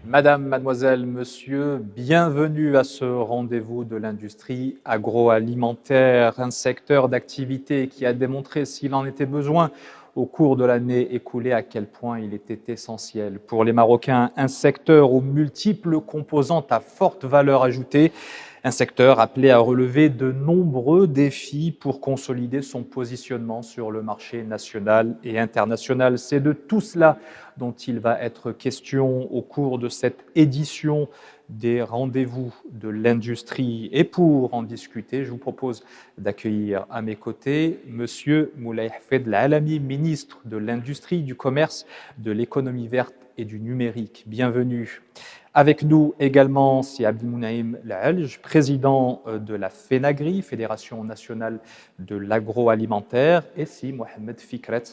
Madame, mademoiselle, monsieur, bienvenue à ce rendez-vous de l'industrie agroalimentaire, un secteur d'activité qui a démontré, s'il en était besoin, au cours de l'année écoulée, à quel point il était essentiel pour les Marocains, un secteur aux multiples composantes à forte valeur ajoutée, un secteur appelé à relever de nombreux défis pour consolider son positionnement sur le marché national et international. C'est de tout cela dont il va être question au cours de cette édition des rendez-vous de l'industrie. Et pour en discuter, je vous propose d'accueillir à mes côtés Monsieur Moulay Hafed Al-Alami, ministre de l'Industrie, du Commerce, de l'Économie verte et du numérique. Bienvenue. Avec nous également, c'est Abdelmounaïm Lahalj, président de la FENAGRI, Fédération nationale de l'agroalimentaire, et c'est Mohamed Fikret,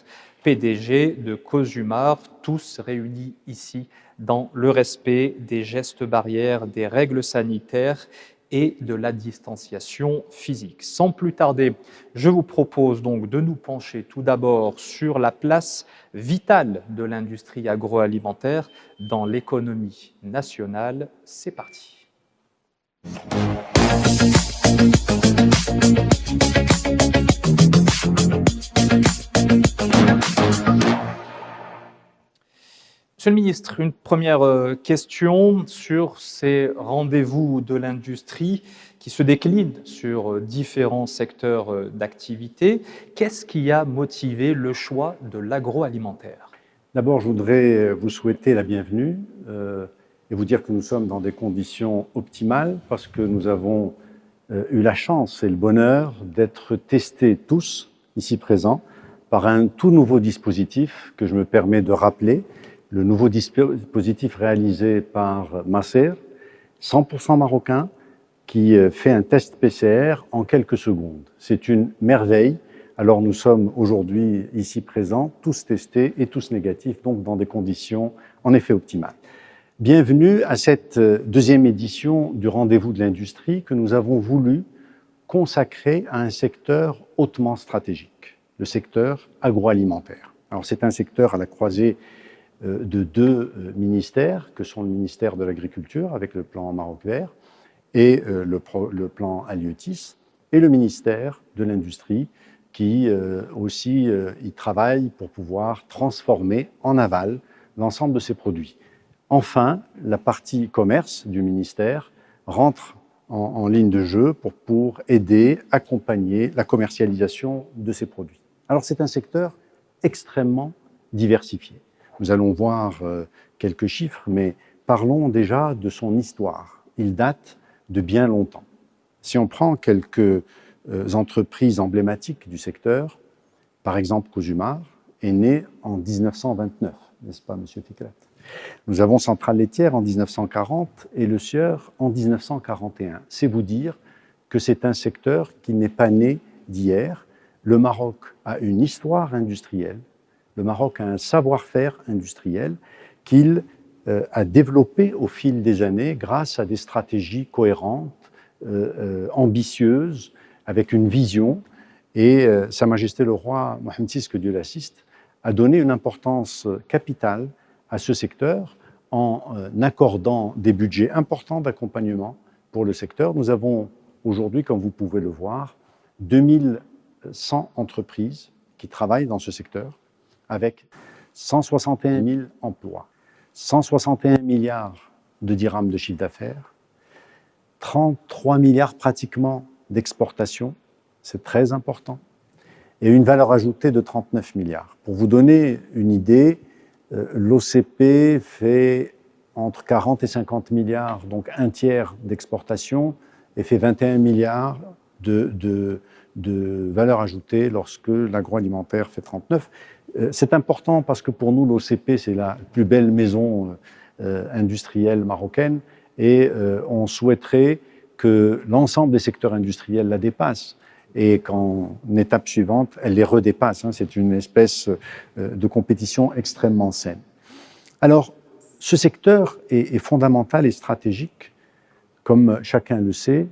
PDG de Cosumar, tous réunis ici dans le respect des gestes barrières, des règles sanitaires et de la distanciation physique. Sans plus tarder, je vous propose donc de nous pencher tout d'abord sur la place vitale de l'industrie agroalimentaire dans l'économie nationale. C'est parti. Monsieur le ministre, une première question sur ces rendez-vous de l'industrie qui se déclinent sur différents secteurs d'activité. Qu'est-ce qui a motivé le choix de l'agroalimentaire? D'abord, je voudrais vous souhaiter la bienvenue et vous dire que nous sommes dans des conditions optimales parce que nous avons eu la chance et le bonheur d'être testés tous, ici présents, par un tout nouveau dispositif que je me permets de rappeler, le nouveau dispositif réalisé par Macer, 100% marocain, qui fait un test PCR en quelques secondes. C'est une merveille. Alors nous sommes aujourd'hui ici présents, tous testés et tous négatifs, donc dans des conditions en effet optimales. Bienvenue à cette deuxième édition du Rendez-vous de l'industrie que nous avons voulu consacrer à un secteur hautement stratégique, le secteur agroalimentaire. Alors c'est un secteur à la croisée de deux ministères, que sont le ministère de l'Agriculture avec le plan Maroc Vert et le plan Halieutis, et le ministère de l'Industrie qui aussi y travaille pour pouvoir transformer en aval l'ensemble de ces produits. Enfin, la partie commerce du ministère rentre en ligne de jeu pour aider, accompagner la commercialisation de ces produits. Alors c'est un secteur extrêmement diversifié. Nous allons voir quelques chiffres, mais parlons déjà de son histoire. Il date de bien longtemps. Si on prend quelques entreprises emblématiques du secteur, par exemple Cosumar est né en 1929, n'est-ce pas, Monsieur Fikret? Nous avons Centrale laitière en 1940 et Le Sieur en 1941. C'est vous dire que c'est un secteur qui n'est pas né d'hier. Le Maroc a une histoire industrielle. Le Maroc a un savoir-faire industriel qu'il a développé au fil des années grâce à des stratégies cohérentes, ambitieuses, avec une vision. Et Sa Majesté le Roi Mohammed VI, que Dieu l'assiste, a donné une importance capitale à ce secteur en accordant des budgets importants d'accompagnement pour le secteur. Nous avons aujourd'hui, comme vous pouvez le voir, 2100 entreprises qui travaillent dans ce secteur, avec 161 000 emplois, 161 milliards de dirhams de chiffre d'affaires, 33 milliards pratiquement d'exportation, c'est très important, et une valeur ajoutée de 39 milliards. Pour vous donner une idée, l'OCP fait entre 40 et 50 milliards, donc un tiers d'exportation, et fait 21 milliards de de valeur ajoutée lorsque l'agroalimentaire fait 39. C'est important parce que pour nous, l'OCP, c'est la plus belle maison industrielle marocaine et on souhaiterait que l'ensemble des secteurs industriels la dépassent et qu'en étape suivante, elle les redépasse. C'est une espèce de compétition extrêmement saine. Alors, ce secteur est fondamental et stratégique. Comme chacun le sait,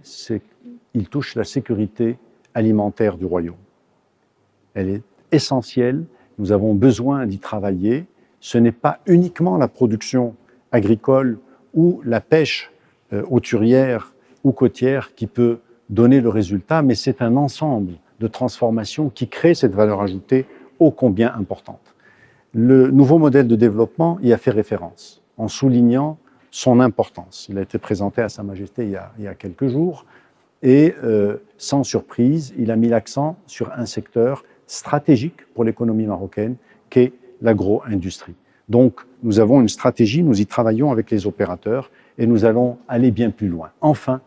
il touche la sécurité alimentaire du royaume. Elle est essentielle, nous avons besoin d'y travailler. Ce n'est pas uniquement la production agricole ou la pêche hauturière ou côtière qui peut donner le résultat, mais c'est un ensemble de transformations qui crée cette valeur ajoutée ô combien importante. Le nouveau modèle de développement y a fait référence, en soulignant son importance. Il a été présenté à Sa Majesté il y a quelques jours, et sans surprise, il a mis l'accent sur un secteur stratégique pour l'économie marocaine, qu'est l'agro-industrie. Donc, nous avons une stratégie, nous y travaillons avec les opérateurs, et nous allons aller bien plus loin. Enfin,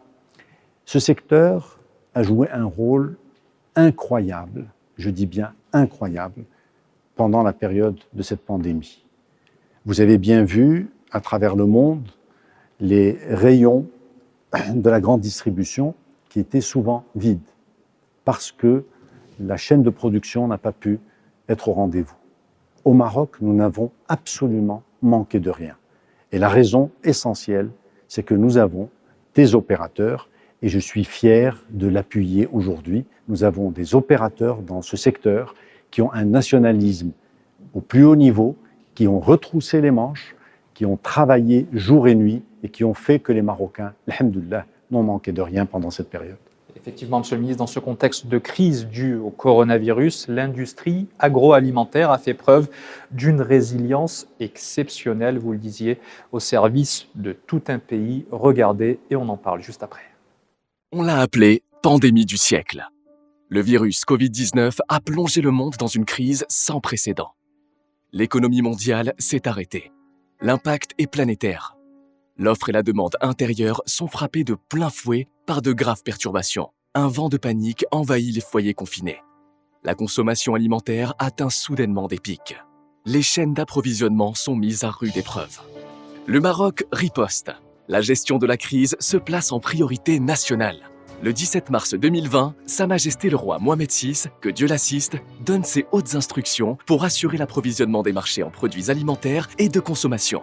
ce secteur a joué un rôle incroyable, je dis bien incroyable, pendant la période de cette pandémie. Vous avez bien vu, à travers le monde, les rayons de la grande distribution qui étaient souvent vides, parce que la chaîne de production n'a pas pu être au rendez-vous. Au Maroc, nous n'avons absolument manqué de rien. Et la raison essentielle, c'est que nous avons des opérateurs, et je suis fier de l'appuyer aujourd'hui. Nous avons des opérateurs dans ce secteur qui ont un nationalisme au plus haut niveau, qui ont retroussé les manches, qui ont travaillé jour et nuit et qui ont fait que les Marocains, alhamdoulilah, n'ont manqué de rien pendant cette période. Effectivement, Monsieur le ministre, dans ce contexte de crise due au coronavirus, l'industrie agroalimentaire a fait preuve d'une résilience exceptionnelle, vous le disiez, au service de tout un pays. Regardez, et on en parle juste après. On l'a appelée pandémie du siècle. Le virus Covid-19 a plongé le monde dans une crise sans précédent. L'économie mondiale s'est arrêtée. L'impact est planétaire. L'offre et la demande intérieure sont frappées de plein fouet par de graves perturbations. Un vent de panique envahit les foyers confinés. La consommation alimentaire atteint soudainement des pics. Les chaînes d'approvisionnement sont mises à rude épreuve. Le Maroc riposte. La gestion de la crise se place en priorité nationale. Le 17 mars 2020, Sa Majesté le roi Mohamed VI, que Dieu l'assiste, donne ses hautes instructions pour assurer l'approvisionnement des marchés en produits alimentaires et de consommation.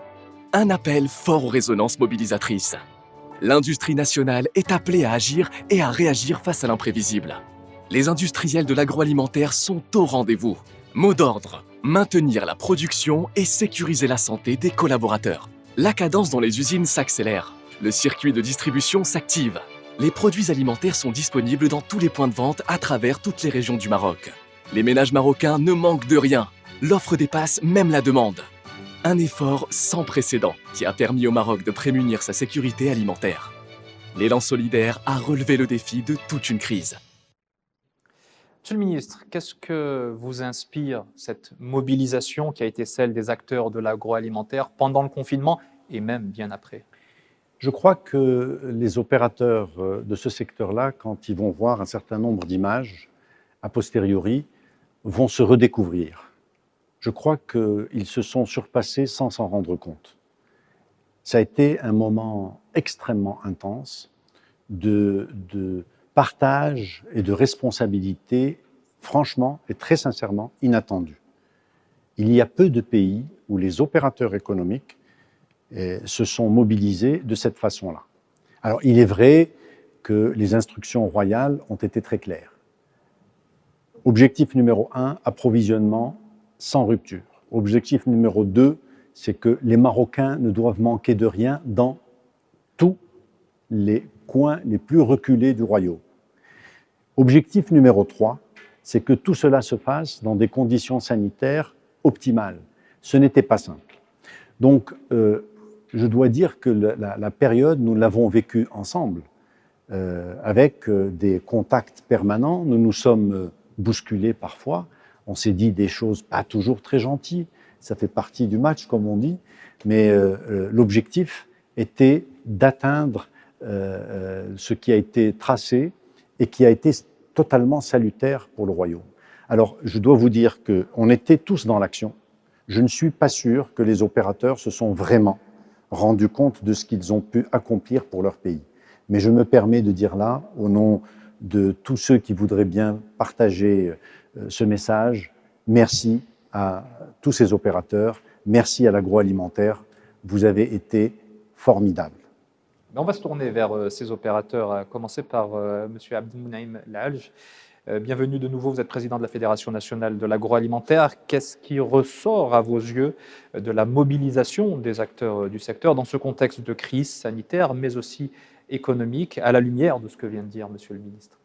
Un appel fort aux résonances mobilisatrices. L'industrie nationale est appelée à agir et à réagir face à l'imprévisible. Les industriels de l'agroalimentaire sont au rendez-vous. Mot d'ordre, maintenir la production et sécuriser la santé des collaborateurs. La cadence dans les usines s'accélère. Le circuit de distribution s'active. Les produits alimentaires sont disponibles dans tous les points de vente à travers toutes les régions du Maroc. Les ménages marocains ne manquent de rien. L'offre dépasse même la demande. Un effort sans précédent qui a permis au Maroc de prémunir sa sécurité alimentaire. L'élan solidaire a relevé le défi de toute une crise. Monsieur le ministre, qu'est-ce que vous inspire cette mobilisation qui a été celle des acteurs de l'agroalimentaire pendant le confinement et même bien après ? Je crois que les opérateurs de ce secteur-là, quand ils vont voir un certain nombre d'images, a posteriori, vont se redécouvrir. Je crois qu'ils se sont surpassés sans s'en rendre compte. Ça a été un moment extrêmement intense de partage et de responsabilité, franchement et très sincèrement inattendu. Il y a peu de pays où les opérateurs économiques se sont mobilisés de cette façon-là. Alors, il est vrai que les instructions royales ont été très claires. Objectif numéro 1, approvisionnement sans rupture. Objectif numéro 2, c'est que les Marocains ne doivent manquer de rien dans tous les coins les plus reculés du royaume. Objectif numéro 3, c'est que tout cela se fasse dans des conditions sanitaires optimales. Ce n'était pas simple. Donc, je dois dire que la période, nous l'avons vécue ensemble, avec des contacts permanents. Nous nous sommes bousculés parfois. On s'est dit des choses pas toujours très gentilles. Ça fait partie du match, comme on dit. Mais l'objectif était d'atteindre ce qui a été tracé et qui a été totalement salutaire pour le royaume. Alors, je dois vous dire qu'on était tous dans l'action. Je ne suis pas sûr que les opérateurs se sont vraiment rendus compte de ce qu'ils ont pu accomplir pour leur pays. Mais je me permets de dire là, au nom de tous ceux qui voudraient bien partager ce message, merci à tous ces opérateurs, merci à l'agroalimentaire, vous avez été formidables. On va se tourner vers ces opérateurs, à commencer par M. Abdelmounayem Laalj. Bienvenue de nouveau, vous êtes président de la Fédération nationale de l'agroalimentaire. Qu'est-ce qui ressort à vos yeux de la mobilisation des acteurs du secteur dans ce contexte de crise sanitaire, mais aussi économique, à la lumière de ce que vient de dire Monsieur le ministre?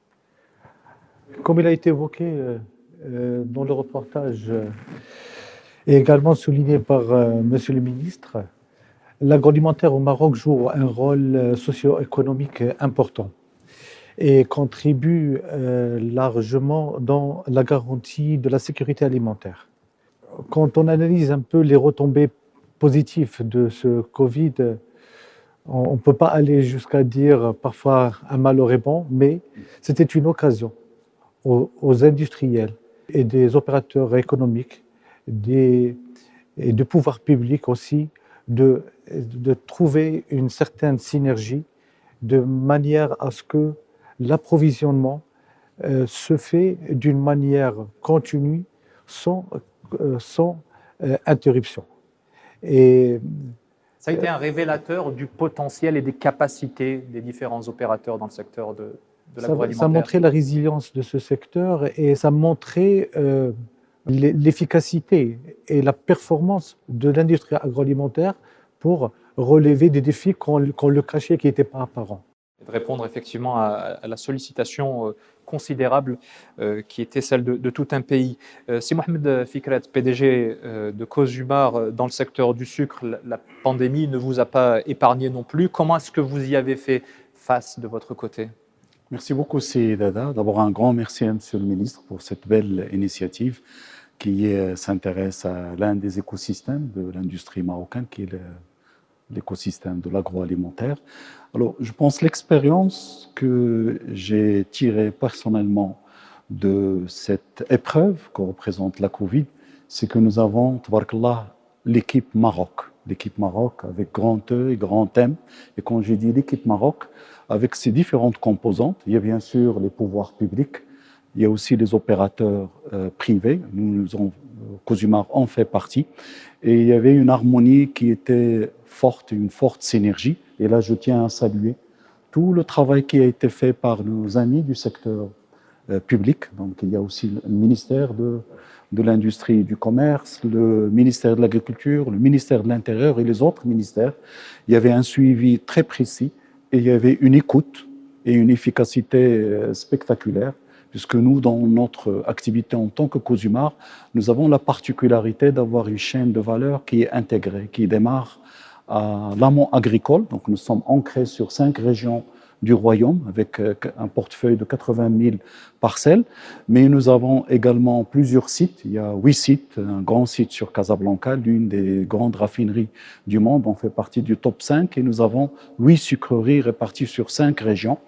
Comme il a été évoqué dans le reportage et également souligné par Monsieur le ministre, l'agroalimentaire au Maroc joue un rôle socio-économique important et contribue largement dans la garantie de la sécurité alimentaire. Quand on analyse un peu les retombées positives de ce Covid, on ne peut pas aller jusqu'à dire parfois un mal aurait bon, mais c'était une occasion aux industriels et des opérateurs économiques et de pouvoirs publics aussi de trouver une certaine synergie de manière à ce que l'approvisionnement se fait d'une manière continue, sans interruption. Et ça a été un révélateur du potentiel et des capacités des différents opérateurs dans le secteur de l'agroalimentaire. Ça montrait la résilience de ce secteur et ça montrait l'efficacité et la performance de l'industrie agroalimentaire pour relever des défis qu'on le cachait, qui n'étaient pas apparents. De répondre effectivement à la sollicitation considérable qui était celle de tout un pays. Si Mohamed Fikret, PDG de Cosumar dans le secteur du sucre, la pandémie ne vous a pas épargné non plus. Comment est-ce que vous y avez fait face de votre côté? Merci beaucoup, Dada. D'abord, un grand merci à Monsieur le ministre pour cette belle initiative qui s'intéresse à l'un des écosystèmes de l'industrie marocaine, qui est l'écosystème de l'agroalimentaire. Alors, je pense l'expérience que j'ai tirée personnellement de cette épreuve que représente la Covid, c'est que nous avons, tabarakallah, l'équipe Maroc. L'équipe Maroc avec grand E et grand M. Et quand je dis l'équipe Maroc, avec ses différentes composantes, il y a bien sûr les pouvoirs publics, il y a aussi les opérateurs privés. Cosumar en fait partie. Et il y avait une harmonie qui était forte, une forte synergie. Et là, je tiens à saluer tout le travail qui a été fait par nos amis du secteur public. Donc, il y a aussi le ministère de l'Industrie et du Commerce, le ministère de l'Agriculture, le ministère de l'Intérieur et les autres ministères. Il y avait un suivi très précis et il y avait une écoute et une efficacité spectaculaire, puisque nous, dans notre activité en tant que Cosumar, nous avons la particularité d'avoir une chaîne de valeur qui est intégrée, qui démarre à l'amont agricole. Donc, nous sommes ancrés sur 5 régions du royaume avec un portefeuille de 80 000 parcelles. Mais nous avons également plusieurs sites. Il y a 8 sites, un grand site sur Casablanca, l'une des grandes raffineries du monde. On fait partie du top 5 et nous avons 8 sucreries réparties sur 5 régions.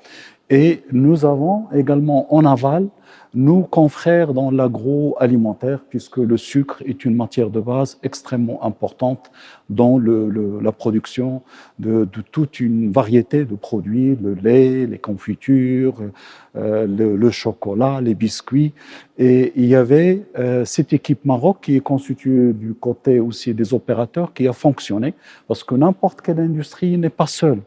Et nous avons également en aval nos confrères dans l'agroalimentaire, puisque le sucre est une matière de base extrêmement importante dans la production de toute une variété de produits, le lait, les confitures, le chocolat, les biscuits. Et il y avait cette équipe Maroc qui est constituée du côté aussi des opérateurs qui a fonctionné, parce que n'importe quelle industrie n'est pas seule.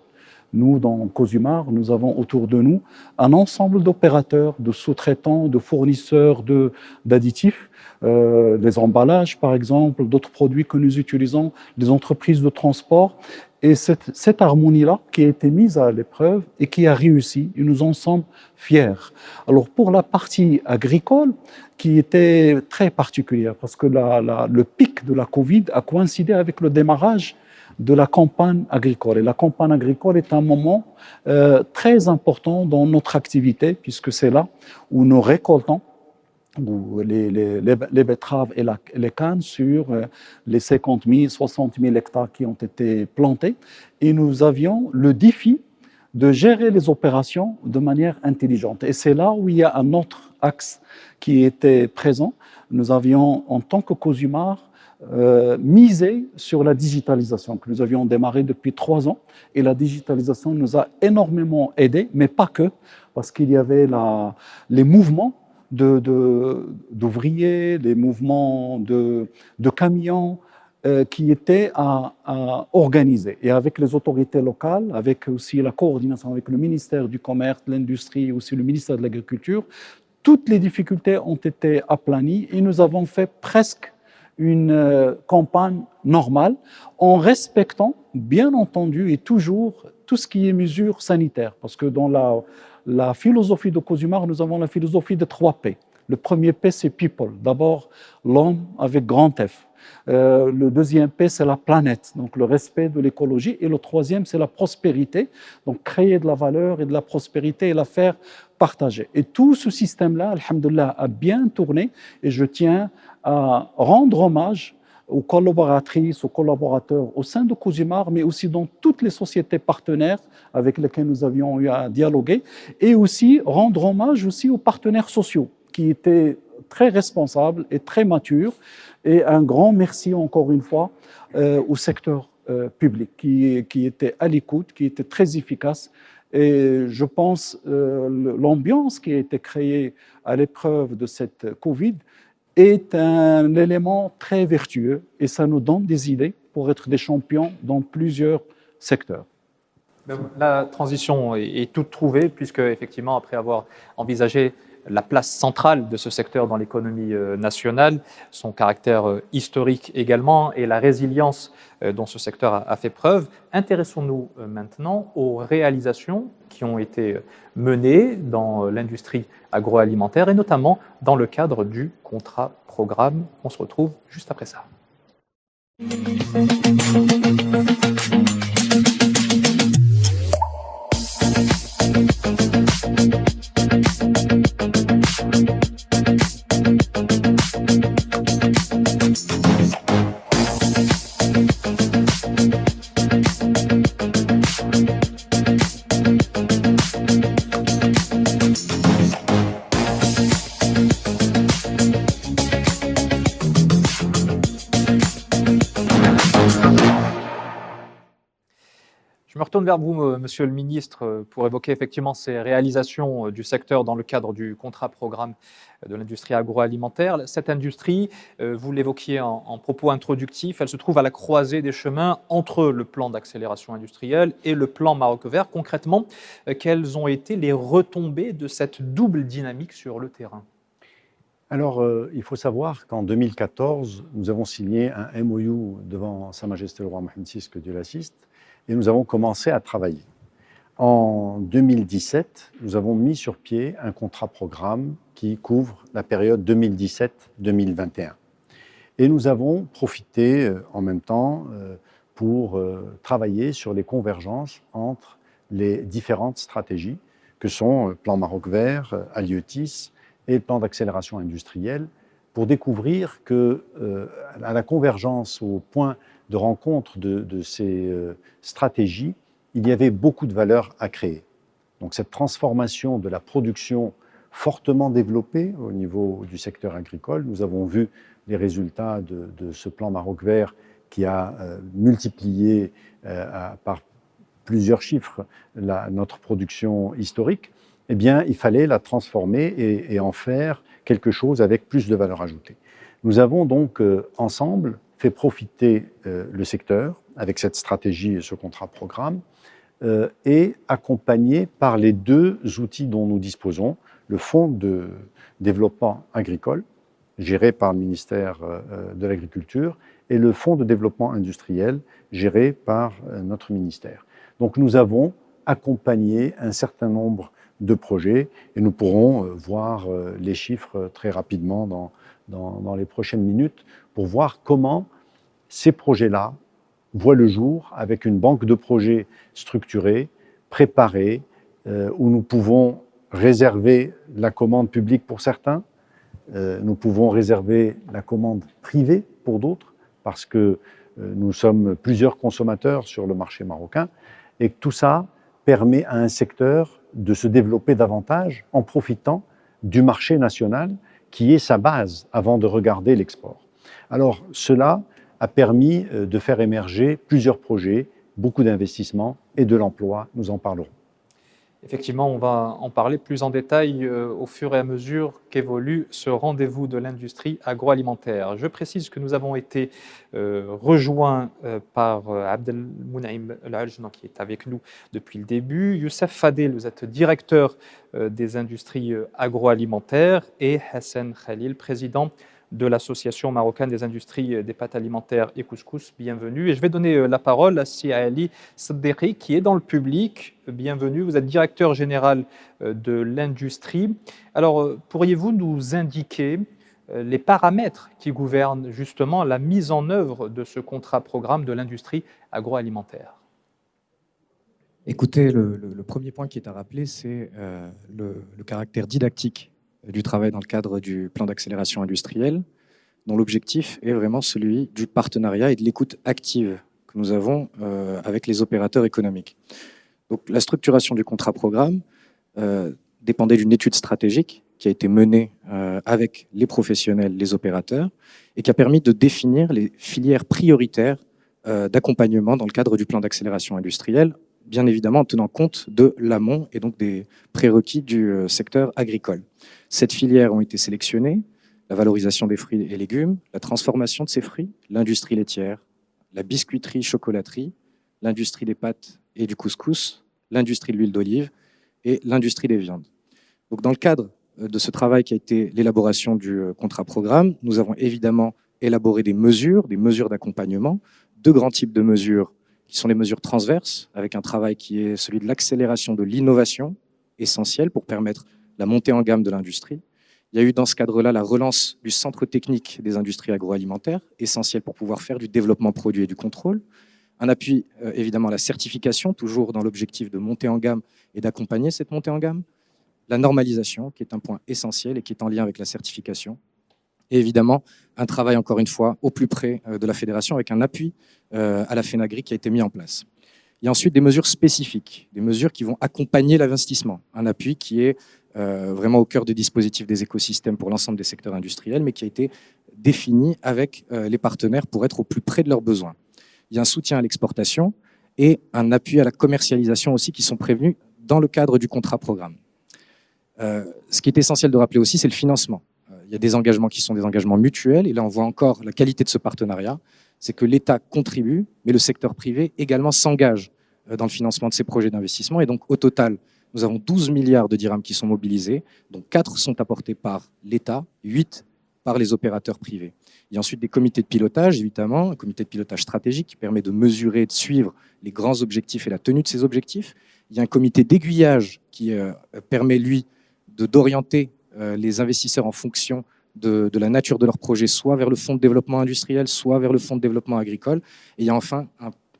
Nous, dans Cosumar, nous avons autour de nous un ensemble d'opérateurs, de sous-traitants, de fournisseurs d'additifs, les emballages par exemple, d'autres produits que nous utilisons, des entreprises de transport. Et cette harmonie-là qui a été mise à l'épreuve et qui a réussi, et nous en sommes fiers. Alors pour la partie agricole, qui était très particulière, parce que le pic de la Covid a coïncidé avec le démarrage de la campagne agricole. Et la campagne agricole est un moment très important dans notre activité, puisque c'est là où nous récoltons les betteraves et les cannes sur les 50 000, 60 000 hectares qui ont été plantés. Et nous avions le défi de gérer les opérations de manière intelligente. Et c'est là où il y a un autre axe qui était présent. Nous avions, en tant que Cosumar, misé sur la digitalisation que nous avions démarré depuis 3 ans. Et la digitalisation nous a énormément aidés, mais pas que, parce qu'il y avait les mouvements d'ouvriers, les mouvements de camions, qui étaient à organiser. Et avec les autorités locales, avec aussi la coordination avec le ministère du Commerce, de l'Industrie, aussi le ministère de l'Agriculture, toutes les difficultés ont été aplanies et nous avons fait presque une campagne normale en respectant, bien entendu, et toujours tout ce qui est mesures sanitaires. Parce que dans la philosophie de Cosumar, nous avons la philosophie de 3 P. Le premier P, c'est people. D'abord, l'homme avec grand F. Le deuxième P, c'est la planète, donc le respect de l'écologie. Et le troisième, c'est la prospérité, donc créer de la valeur et de la prospérité et la faire partager. Et tout ce système-là, alhamdoulilah, a bien tourné. Et je tiens à rendre hommage aux collaboratrices, aux collaborateurs au sein de Cosumar, mais aussi dans toutes les sociétés partenaires avec lesquelles nous avions eu à dialoguer, et aussi rendre hommage aussi aux partenaires sociaux qui étaient très responsables et très matures. Et un grand merci encore une fois au secteur public qui était à l'écoute, qui était très efficace. Et je pense l'ambiance qui a été créée à l'épreuve de cette Covid est un élément très vertueux et ça nous donne des idées pour être des champions dans plusieurs secteurs. La transition est toute trouvée puisque, effectivement, après avoir envisagé la place centrale de ce secteur dans l'économie nationale, son caractère historique également et la résilience dont ce secteur a fait preuve. Intéressons-nous maintenant aux réalisations qui ont été menées dans l'industrie agroalimentaire et notamment dans le cadre du contrat programme. On se retrouve juste après ça. Je me retourne vers vous, Monsieur le Ministre, pour évoquer effectivement ces réalisations du secteur dans le cadre du contrat programme de l'industrie agroalimentaire. Cette industrie, vous l'évoquiez en propos introductifs, elle se trouve à la croisée des chemins entre le plan d'accélération industrielle et le plan Maroc Vert. Concrètement, quelles ont été les retombées de cette double dynamique sur le terrain ? Alors, il faut savoir qu'en 2014, nous avons signé un MOU devant Sa Majesté le roi Mohammed VI, que Dieu l'assiste, et nous avons commencé à travailler. En 2017, nous avons mis sur pied un contrat programme qui couvre la période 2017-2021. Et nous avons profité en même temps pour travailler sur les convergences entre les différentes stratégies que sont le plan Maroc Vert, Aliotis et le plan d'accélération industrielle, pour découvrir que à la convergence, au point de rencontre de ces stratégies, il y avait beaucoup de valeur à créer. Donc cette transformation de la production fortement développée au niveau du secteur agricole, nous avons vu les résultats de ce plan Maroc Vert qui a multiplié par plusieurs chiffres notre production historique. Eh bien, il fallait la transformer et en faire quelque chose avec plus de valeur ajoutée. Nous avons donc ensemble fait profiter le secteur avec cette stratégie et ce contrat programme et accompagné par les 2 outils dont nous disposons, le Fonds de développement agricole, géré par le ministère de l'Agriculture, et le Fonds de développement industriel, géré par notre ministère. Donc nous avons accompagné un certain nombre de projets et nous pourrons voir les chiffres très rapidement dans les prochaines minutes pour voir comment ces projets-là voient le jour avec une banque de projets structurée, préparée, où nous pouvons réserver la commande publique pour certains, nous pouvons réserver la commande privée pour d'autres, parce que nous sommes plusieurs consommateurs sur le marché marocain, et que tout ça permet à un secteur de se développer davantage en profitant du marché national qui est sa base avant de regarder l'export. Alors cela a permis de faire émerger plusieurs projets, beaucoup d'investissements et de l'emploi, nous en parlerons. Effectivement, on va en parler plus en détail au fur et à mesure qu'évolue ce rendez-vous de l'industrie agroalimentaire. Je précise que nous avons été rejoints par Abdelmounaïm El-Hadj, qui est avec nous depuis le début. Youssef Fadel, vous êtes directeur des industries agroalimentaires, et Hassan Khalil, président de l'Association marocaine des industries des pâtes alimentaires et couscous. Bienvenue. Et je vais donner la parole à Si Ali Saddeqi, qui est dans le public. Bienvenue. Vous êtes directeur général de l'industrie. Alors, pourriez-vous nous indiquer les paramètres qui gouvernent justement la mise en œuvre de ce contrat-programme de l'industrie agroalimentaire? Écoutez, le premier point qui est à rappeler, c'est le caractère didactique du travail dans le cadre du plan d'accélération industrielle, dont l'objectif est vraiment celui du partenariat et de l'écoute active que nous avons avec les opérateurs économiques. Donc, la structuration du contrat-programme dépendait d'une étude stratégique qui a été menée avec les professionnels, les opérateurs, et qui a permis de définir les filières prioritaires d'accompagnement dans le cadre du plan d'accélération industrielle, bien évidemment en tenant compte de l'amont et donc des prérequis du secteur agricole. Cette filière ont été sélectionnées: la valorisation des fruits et légumes, la transformation de ces fruits, l'industrie laitière, la biscuiterie, chocolaterie, l'industrie des pâtes et du couscous, l'industrie de l'huile d'olive et l'industrie des viandes. Donc, dans le cadre de ce travail qui a été l'élaboration du contrat-programme, nous avons évidemment élaboré des mesures d'accompagnement, deux grands types de mesures qui sont les mesures transverses, avec un travail qui est celui de l'accélération de l'innovation, essentielle pour permettre la montée en gamme de l'industrie. Il y a eu dans ce cadre-là la relance du centre technique des industries agroalimentaires, essentiel pour pouvoir faire du développement produit et du contrôle. Un appui évidemment à la certification, toujours dans l'objectif de monter en gamme et d'accompagner cette montée en gamme. La normalisation, qui est un point essentiel et qui est en lien avec la certification. Et évidemment, un travail, encore une fois, au plus près de la fédération, avec un appui à la FENAGRI qui a été mis en place. Il y a ensuite des mesures spécifiques, des mesures qui vont accompagner l'investissement. Un appui qui est vraiment au cœur du dispositif des écosystèmes pour l'ensemble des secteurs industriels, mais qui a été défini avec les partenaires pour être au plus près de leurs besoins. Il y a un soutien à l'exportation et un appui à la commercialisation aussi qui sont prévenus dans le cadre du contrat-programme. Ce qui est essentiel de rappeler aussi, c'est le financement. Il y a des engagements qui sont des engagements mutuels, et là on voit encore la qualité de ce partenariat, c'est que l'État contribue, mais le secteur privé également s'engage dans le financement de ces projets d'investissement, et donc au total, nous avons 12 milliards de dirhams qui sont mobilisés, dont 4 sont apportés par l'État, 8 par les opérateurs privés. Il y a ensuite des comités de pilotage, évidemment, un comité de pilotage stratégique qui permet de mesurer et de suivre les grands objectifs et la tenue de ces objectifs. Il y a un comité d'aiguillage qui permet, lui, d'orienter les investisseurs en fonction de la nature de leur projet, soit vers le fonds de développement industriel, soit vers le fonds de développement agricole. Et il y a enfin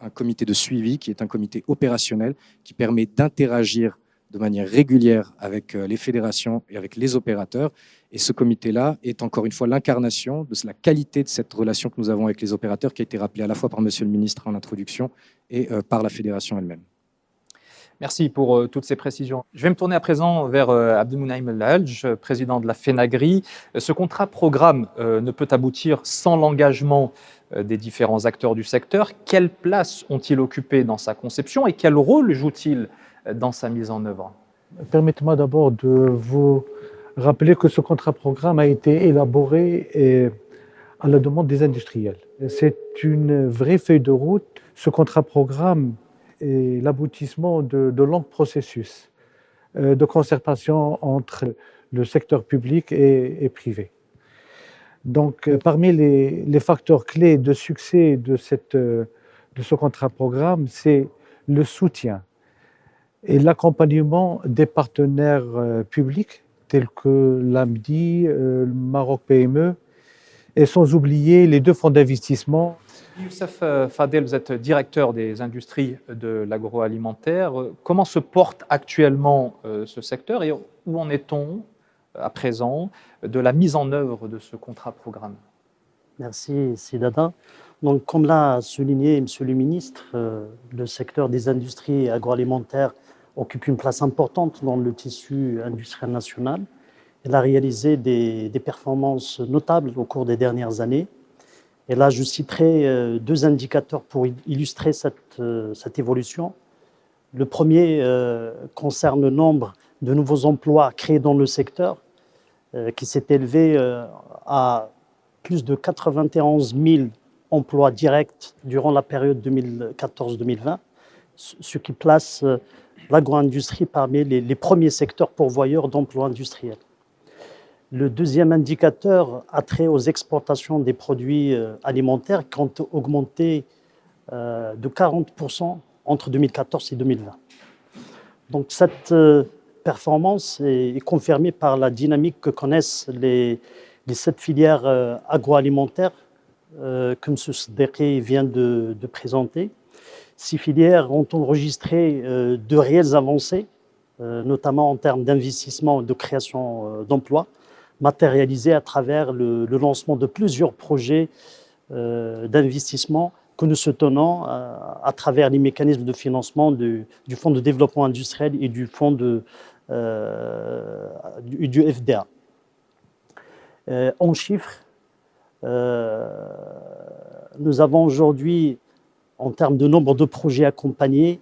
un comité de suivi qui est un comité opérationnel qui permet d'interagir de manière régulière avec les fédérations et avec les opérateurs. Et ce comité-là est encore une fois l'incarnation de la qualité de cette relation que nous avons avec les opérateurs, qui a été rappelée à la fois par Monsieur le ministre en introduction et par la fédération elle-même. Merci pour toutes ces précisions. Je vais me tourner à présent vers Abdelmounaïm El-Hadj, président de la FENAGRI. Ce contrat-programme ne peut aboutir sans l'engagement des différents acteurs du secteur. Quelle place ont-ils occupé dans sa conception et quel rôle jouent-ils dans sa mise en œuvre? Permettez-moi d'abord de vous rappeler que ce contrat-programme a été élaboré à la demande des industriels. C'est une vraie feuille de route. Ce contrat-programme est l'aboutissement de longs processus de concertation entre le secteur public et privé. Donc, parmi les facteurs clés de succès de ce contrat-programme, c'est le soutien et l'accompagnement des partenaires publics tels que l'AMDI, le Maroc PME, et sans oublier les deux fonds d'investissement. Youssef Fadel, vous êtes directeur des industries de l'agroalimentaire. Comment se porte actuellement ce secteur et où en est-on à présent de la mise en œuvre de ce contrat-programme? Merci, Sidada. Donc, comme l'a souligné Monsieur le ministre, le secteur des industries agroalimentaires occupe une place importante dans le tissu industriel national. Elle a réalisé des performances notables au cours des dernières années. Et là, je citerai deux indicateurs pour illustrer cette évolution. Le premier concerne le nombre de nouveaux emplois créés dans le secteur, qui s'est élevé à plus de 91 000 emplois directs durant la période 2014-2020, ce qui place l'agro-industrie parmi les premiers secteurs pourvoyeurs d'emplois industriels. Le deuxième indicateur a trait aux exportations des produits alimentaires qui ont augmenté de 40% entre 2014 et 2020. Donc cette performance est confirmée par la dynamique que connaissent les 7 filières agroalimentaires que M. Sdeki vient de présenter. 6 filières ont enregistré de réelles avancées, notamment en termes d'investissement et de création d'emplois, matérialisées à travers le lancement de plusieurs projets d'investissement que nous soutenons à travers les mécanismes de financement du Fonds de développement industriel et du Fonds du FDA. En chiffres, nous avons aujourd'hui, en termes de nombre de projets accompagnés,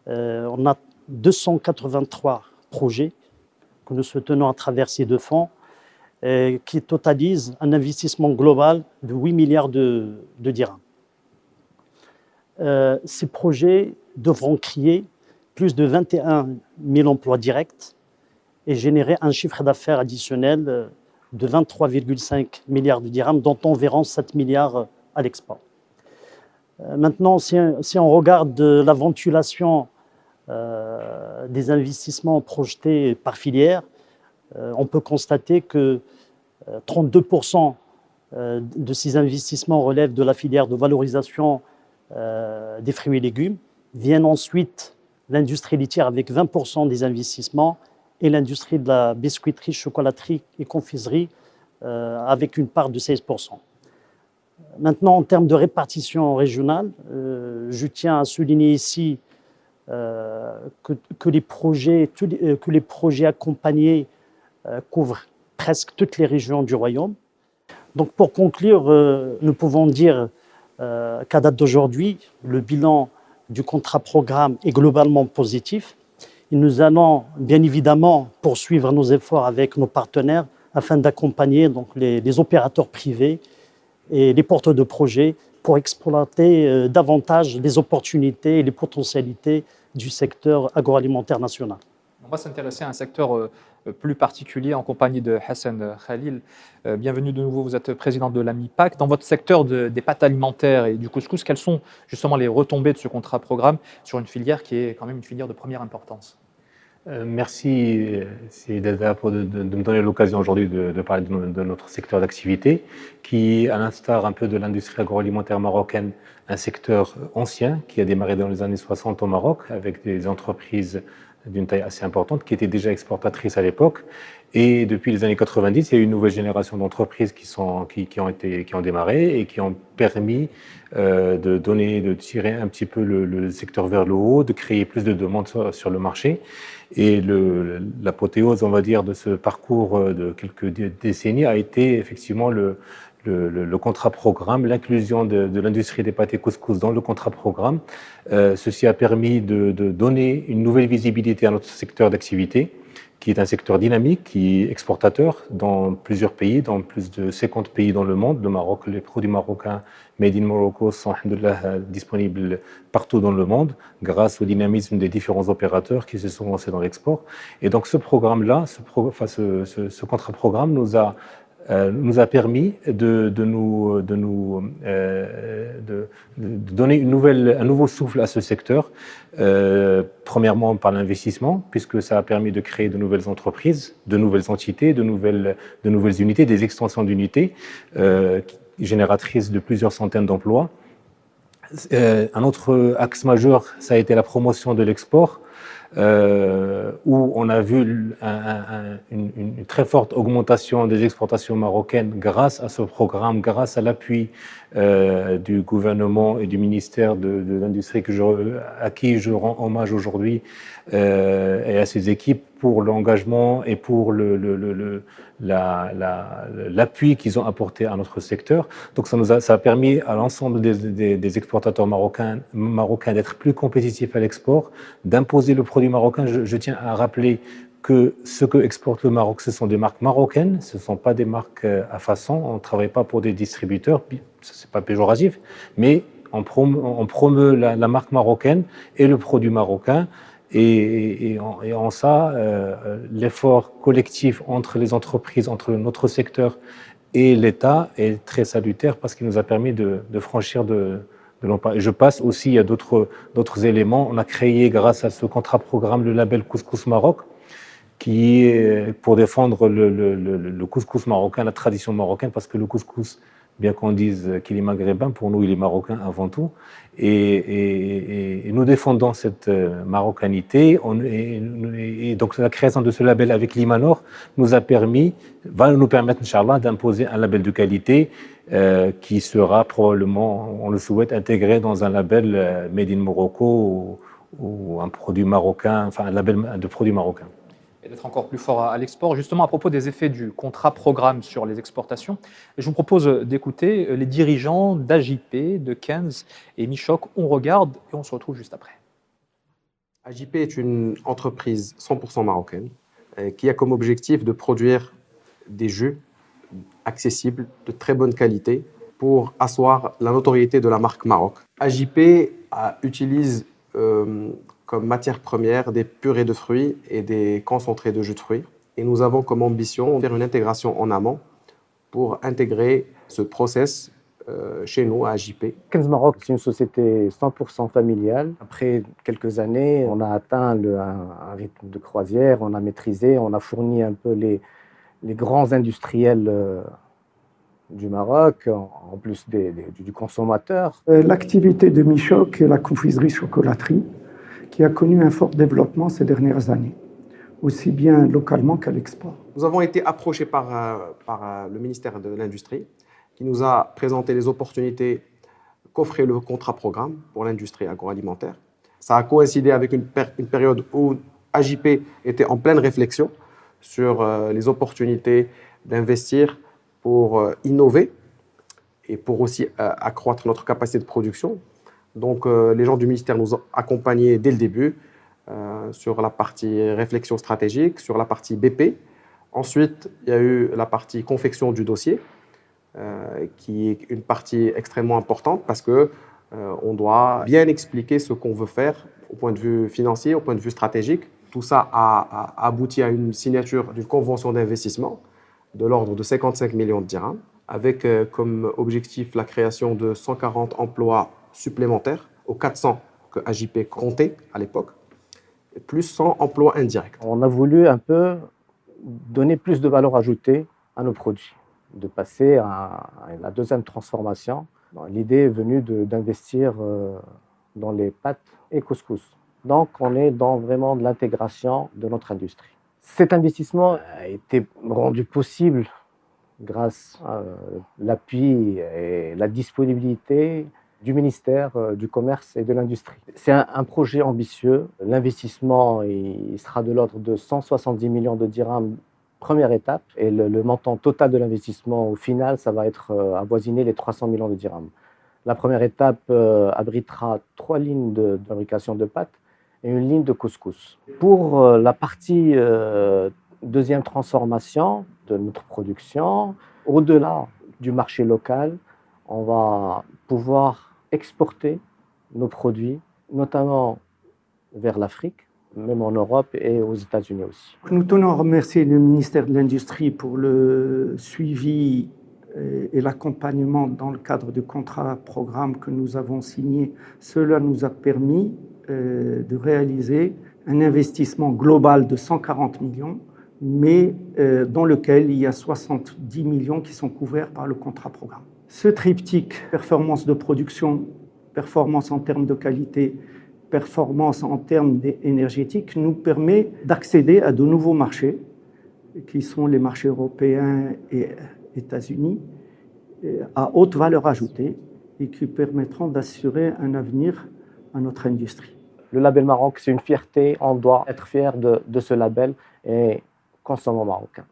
on a 283 projets que nous soutenons à travers ces deux fonds, qui totalisent un investissement global de 8 milliards de dirhams. Ces projets devront créer plus de 21 000 emplois directs et générer un chiffre d'affaires additionnel de 23,5 milliards de dirhams, dont environ 7 milliards à l'export. Maintenant, si on regarde la ventilation des investissements projetés par filière, on peut constater que 32% de ces investissements relèvent de la filière de valorisation des fruits et légumes. Viennent ensuite l'industrie laitière avec 20% des investissements et l'industrie de la biscuiterie, chocolaterie et confiserie avec une part de 16%. Maintenant, en termes de répartition régionale, je tiens à souligner ici que les projets accompagnés couvrent presque toutes les régions du royaume. Donc pour conclure, nous pouvons dire qu'à date d'aujourd'hui, le bilan du contrat programme est globalement positif. Et nous allons bien évidemment poursuivre nos efforts avec nos partenaires afin d'accompagner donc les opérateurs privés et les porteurs de projets pour exploiter davantage les opportunités et les potentialités du secteur agroalimentaire national. On va s'intéresser à un secteur plus particulier en compagnie de Hassan Khalil. Bienvenue de nouveau, vous êtes président de l'AMIPAC. Dans votre secteur des pâtes alimentaires et du couscous, quelles sont justement les retombées de ce contrat programme sur une filière qui est quand même une filière de première importance? Merci Dada de me donner l'occasion aujourd'hui de parler de notre secteur d'activité qui, à l'instar un peu de l'industrie agroalimentaire marocaine, un secteur ancien qui a démarré dans les années 60 au Maroc avec des entreprises d'une taille assez importante qui étaient déjà exportatrices à l'époque. Et depuis les années 90, il y a eu une nouvelle génération d'entreprises qui ont démarré et qui ont permis de tirer un petit peu le secteur vers le haut, de créer plus de demandes sur le marché. Et l'apothéose, on va dire, de ce parcours de quelques décennies a été effectivement le contrat programme, l'inclusion de l'industrie des pâtes et couscous dans le contrat programme. Ceci a permis de donner une nouvelle visibilité à notre secteur d'activité, qui est un secteur dynamique, qui est exportateur dans plusieurs pays, dans plus de 50 pays dans le monde. Le Maroc, les produits marocains made in Morocco sont disponibles partout dans le monde grâce au dynamisme des différents opérateurs qui se sont lancés dans l'export. Et donc ce programme-là, ce contrat programme nous a permis de donner un nouveau souffle à ce secteur, premièrement par l'investissement, puisque ça a permis de créer de nouvelles entreprises, de nouvelles entités, de nouvelles unités, des extensions d'unités génératrices de plusieurs centaines d'emplois. Un autre axe majeur, ça a été la promotion de l'export. où on a vu une très forte augmentation des exportations marocaines grâce à ce programme, grâce à l'appui du gouvernement et du ministère de l'Industrie à qui je rends hommage aujourd'hui et à ses équipes pour l'engagement et pour l'appui qu'ils ont apporté à notre secteur. Donc ça a permis à l'ensemble des exportateurs marocains d'être plus compétitifs à l'export, d'imposer le produit marocain. Je tiens à rappeler que ce que exporte le Maroc, ce sont des marques marocaines, ce ne sont pas des marques à façon, on ne travaille pas pour des distributeurs, ce n'est pas péjoratif, mais on promeut la marque marocaine et le produit marocain. Et en ça, l'effort collectif entre les entreprises, entre notre secteur et l'État est très salutaire parce qu'il nous a permis de franchir de l'emploi. Et je passe aussi, il y a d'autres éléments. On a créé, grâce à ce contrat-programme, le label Couscous Maroc, qui est pour défendre le couscous marocain, la tradition marocaine, parce que le couscous, bien qu'on dise qu'il est maghrébin, pour nous, il est marocain avant tout. Et nous défendons cette marocanité. Et donc, la création de ce label avec l'Imanor va nous permettre, Inch'Allah, d'imposer un label de qualité qui sera probablement, on le souhaite, intégré dans un label Made in Morocco ou un produit marocain, enfin un label de produits marocains. Et d'être encore plus fort à l'export. Justement, à propos des effets du contrat-programme sur les exportations, je vous propose d'écouter les dirigeants d'AJP, de Kenz et Michoc. On regarde et on se retrouve juste après. AJP est une entreprise 100% marocaine qui a comme objectif de produire des jus accessibles, de très bonne qualité, pour asseoir la notoriété de la marque Maroc. AJP utilise comme matière première des purées de fruits et des concentrés de jus de fruits. Et nous avons comme ambition de faire une intégration en amont pour intégrer ce process chez nous à AJP. Kenz Maroc, c'est une société 100% familiale. Après quelques années, on a atteint un rythme de croisière, on a maîtrisé, on a fourni un peu les grands industriels du Maroc, en plus du consommateur. L'activité de Michoc est la confiserie-chocolaterie, qui a connu un fort développement ces dernières années, aussi bien localement qu'à l'export. Nous avons été approchés par le ministère de l'Industrie, qui nous a présenté les opportunités qu'offrait le contrat-programme pour l'industrie agroalimentaire. Ça a coïncidé avec une période où AJP était en pleine réflexion sur les opportunités d'investir pour innover et pour aussi accroître notre capacité de production. Donc, les gens du ministère nous ont accompagnés dès le début sur la partie réflexion stratégique, sur la partie BP. Ensuite, il y a eu la partie confection du dossier, qui est une partie extrêmement importante parce qu'on doit bien expliquer ce qu'on veut faire au point de vue financier, au point de vue stratégique. Tout ça a abouti à une signature d'une convention d'investissement de l'ordre de 55 millions de dirhams, avec comme objectif la création de 140 emplois supplémentaires aux 400 que AJP comptait à l'époque, plus 100 emplois indirects. On a voulu un peu donner plus de valeur ajoutée à nos produits, de passer à la deuxième transformation. L'idée est venue d'investir dans les pâtes et couscous. Donc, on est dans vraiment de l'intégration de notre industrie. Cet investissement a été rendu possible grâce à l'appui et la disponibilité du ministère du Commerce et de l'Industrie. C'est un projet ambitieux. L'investissement il sera de l'ordre de 170 millions de dirhams, première étape, et le montant total de l'investissement au final, ça va être avoisiner les 300 millions de dirhams. La première étape abritera 3 lignes de fabrication de pâtes et une ligne de couscous. Pour la partie deuxième transformation de notre production, au-delà du marché local, on va pouvoir exporter nos produits, notamment vers l'Afrique, même en Europe et aux États-Unis aussi. Nous tenons à remercier le ministère de l'Industrie pour le suivi et l'accompagnement dans le cadre du contrat-programme que nous avons signé. Cela nous a permis de réaliser un investissement global de 140 millions, mais dans lequel il y a 70 millions qui sont couverts par le contrat-programme. Ce triptyque, performance de production, performance en termes de qualité performance en termes énergétiques nous permet d'accéder à de nouveaux marchés, qui sont les marchés européens et États-Unis, à haute valeur ajoutée et qui permettront d'assurer un avenir à notre industrie. Le label Maroc, c'est une fierté, on doit être fier de ce label et consommer marocain.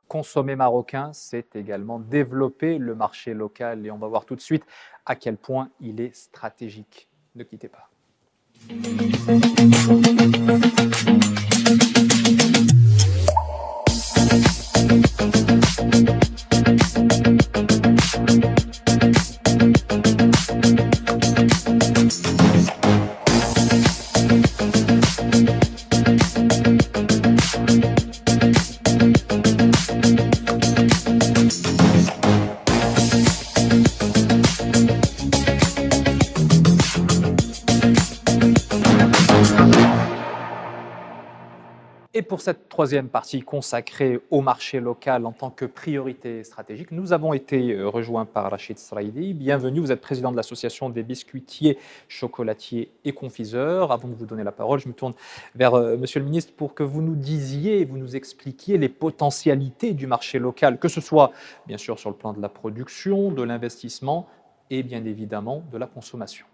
Consommer marocain, c'est également développer le marché local et on va voir tout de suite à quel point il est stratégique. Ne quittez pas. Et pour cette troisième partie consacrée au marché local en tant que priorité stratégique, nous avons été rejoints par Rachid Sraidi. Bienvenue, vous êtes président de l'association des biscuitiers, chocolatiers et confiseurs. Avant de vous donner la parole, je me tourne vers Monsieur le ministre pour que vous nous disiez, vous nous expliquiez les potentialités du marché local, que ce soit bien sûr sur le plan de la production, de l'investissement et bien évidemment de la consommation.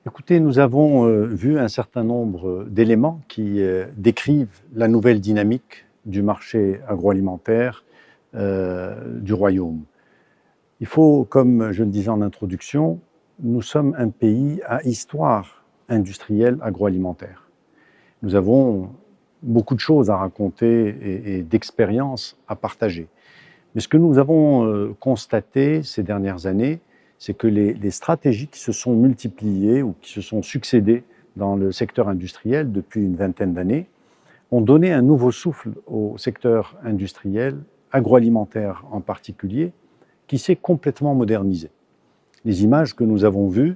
Écoutez, nous avons vu un certain nombre d'éléments qui décrivent la nouvelle dynamique du marché agroalimentaire du Royaume. Il faut, comme je le disais en introduction, nous sommes un pays à histoire industrielle agroalimentaire. Nous avons beaucoup de choses à raconter et d'expériences à partager. Mais ce que nous avons constaté ces dernières années, c'est que les stratégies qui se sont multipliées ou qui se sont succédées dans le secteur industriel depuis une vingtaine d'années ont donné un nouveau souffle au secteur industriel, agroalimentaire en particulier, qui s'est complètement modernisé. Les images que nous avons vues,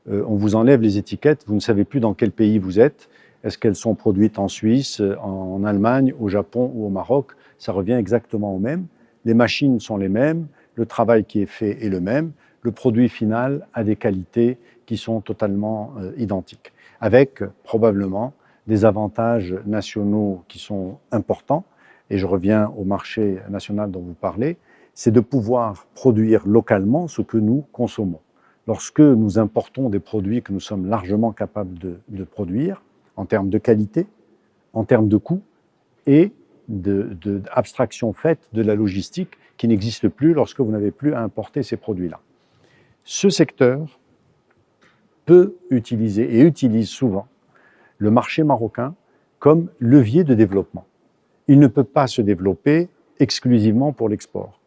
on vous enlève les étiquettes, vous ne savez plus dans quel pays vous êtes. Est-ce qu'elles sont produites en Suisse, en Allemagne, au Japon ou au Maroc? Ça revient exactement au même. Les machines sont les mêmes, le travail qui est fait est le même. Le produit final a des qualités qui sont totalement identiques, avec probablement des avantages nationaux qui sont importants. Et je reviens au marché national dont vous parlez, c'est de pouvoir produire localement ce que nous consommons. Lorsque nous importons des produits que nous sommes largement capables de produire, en termes de qualité, en termes de coût et d'abstraction faite de la logistique qui n'existe plus lorsque vous n'avez plus à importer ces produits-là. Ce secteur peut utiliser et utilise souvent le marché marocain comme levier de développement. Il ne peut pas se développer exclusivement pour l'export.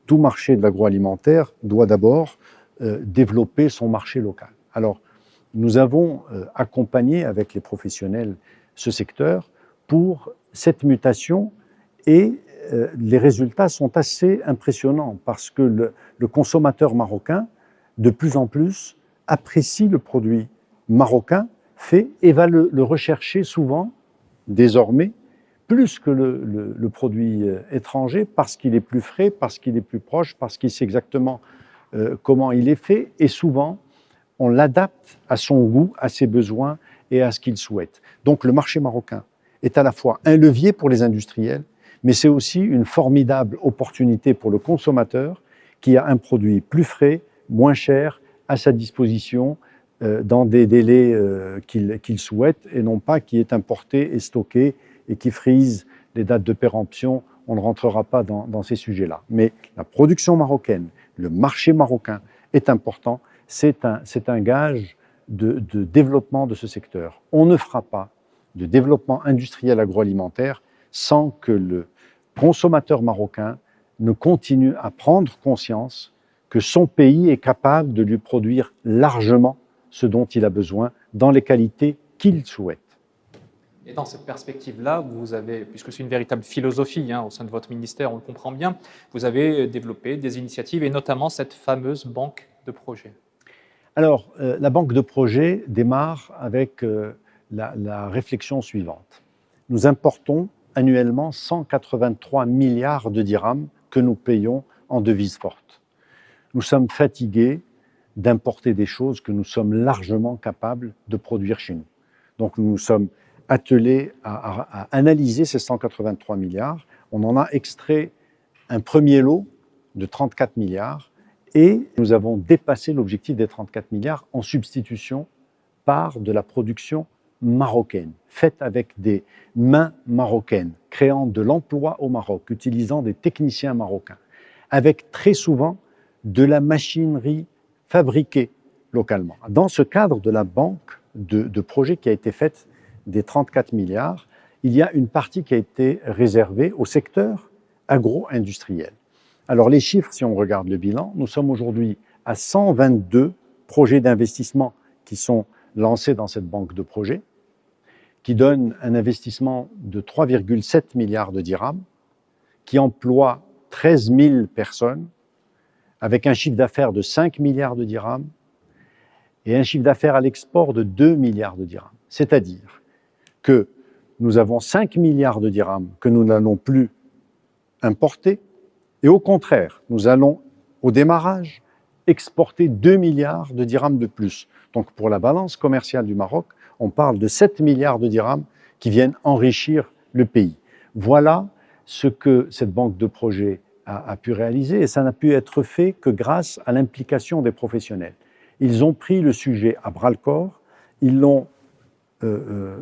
Tout marché de l'agroalimentaire doit d'abord développer son marché local. Alors, nous avons accompagné avec les professionnels ce secteur pour cette mutation et les résultats sont assez impressionnants parce que le consommateur marocain de plus en plus, apprécie le produit marocain fait et va le rechercher souvent, désormais, plus que le produit étranger, parce qu'il est plus frais, parce qu'il est plus proche, parce qu'il sait exactement comment il est fait, et souvent, on l'adapte à son goût, à ses besoins et à ce qu'il souhaite. Donc le marché marocain est à la fois un levier pour les industriels, mais c'est aussi une formidable opportunité pour le consommateur qui a un produit plus frais, moins cher, à sa disposition, dans des délais qu'il souhaite, et non pas qui est importé et stocké et qui frise les dates de péremption. On ne rentrera pas dans ces sujets-là. Mais la production marocaine, le marché marocain est important. C'est un gage de développement de ce secteur. On ne fera pas de développement industriel agroalimentaire sans que le consommateur marocain ne continue à prendre conscience que son pays est capable de lui produire largement ce dont il a besoin, dans les qualités qu'il souhaite. Et dans cette perspective-là, vous avez, puisque c'est une véritable philosophie au sein de votre ministère, on le comprend bien, vous avez développé des initiatives et notamment cette fameuse banque de projets. Alors, la banque de projets démarre avec la réflexion suivante. Nous importons annuellement 183 milliards de dirhams que nous payons en devises fortes. nous sommes fatigués d'importer des choses que nous sommes largement capables de produire chez nous. Donc nous nous sommes attelés à analyser ces 183 milliards. On en a extrait un premier lot de 34 milliards et nous avons dépassé l'objectif des 34 milliards en substitution par de la production marocaine, faite avec des mains marocaines, créant de l'emploi au Maroc, utilisant des techniciens marocains, avec très souvent de la machinerie fabriquée localement. Dans ce cadre de la banque de projets qui a été faite des 34 milliards, il y a une partie qui a été réservée au secteur agro-industriel. Alors les chiffres, si on regarde le bilan, nous sommes aujourd'hui à 122 projets d'investissement qui sont lancés dans cette banque de projets, qui donnent un investissement de 3,7 milliards de dirhams, qui emploie 13 000 personnes, avec un chiffre d'affaires de 5 milliards de dirhams et un chiffre d'affaires à l'export de 2 milliards de dirhams. C'est-à-dire que nous avons 5 milliards de dirhams que nous n'allons plus importer et au contraire, nous allons au démarrage exporter 2 milliards de dirhams de plus. Donc pour la balance commerciale du Maroc, on parle de 7 milliards de dirhams qui viennent enrichir le pays. Voilà ce que cette banque de projets a pu réaliser et ça n'a pu être fait que grâce à l'implication des professionnels. Ils ont pris le sujet à bras-le-corps, ils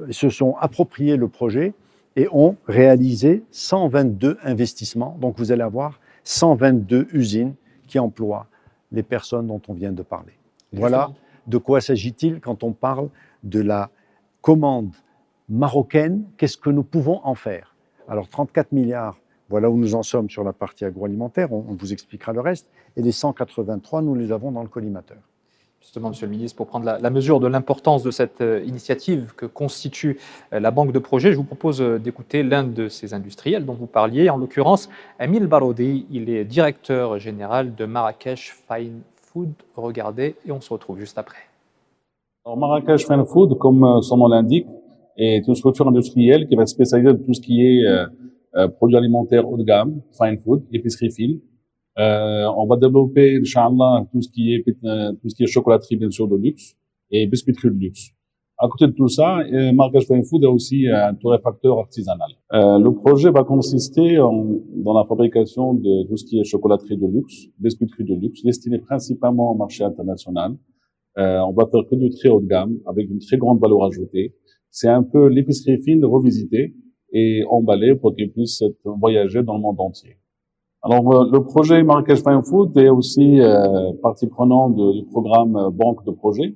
se sont appropriés le projet et ont réalisé 122 investissements. Donc vous allez avoir 122 usines qui emploient les personnes dont on vient de parler. Voilà de quoi s'agit-il quand on parle de la commande marocaine, qu'est-ce que nous pouvons en faire? Alors 34 milliards, voilà où nous en sommes sur la partie agroalimentaire, on vous expliquera le reste, et les 183, nous les avons dans le collimateur. Justement, Monsieur le Ministre, pour prendre la mesure de l'importance de cette initiative que constitue la banque de projets, je vous propose d'écouter l'un de ces industriels dont vous parliez, en l'occurrence Emile Baroudi, il est directeur général de Marrakech Fine Food. Regardez et on se retrouve juste après. Alors, Marrakech Fine Food, comme son nom l'indique, est une structure industrielle qui va se spécialiser dans tout ce qui est produits alimentaires haut de gamme, fine food, épicerie fine. On va développer, Inch'Allah, tout ce qui est chocolaterie, bien sûr, de luxe, et biscuiterie de luxe. À côté de tout ça, Marrakech Fine Food a aussi un torréfacteur artisanal. Le projet va consister dans la fabrication de tout ce qui est chocolaterie de luxe, biscuiterie de luxe, destiné principalement au marché international. On va faire que du très haut de gamme, avec une très grande valeur ajoutée. C'est un peu l'épicerie fine revisitée et emballée pour qu'elle puisse voyager dans le monde entier. Alors, le projet Marrakech Fine Food est aussi partie prenante du programme Banque de projet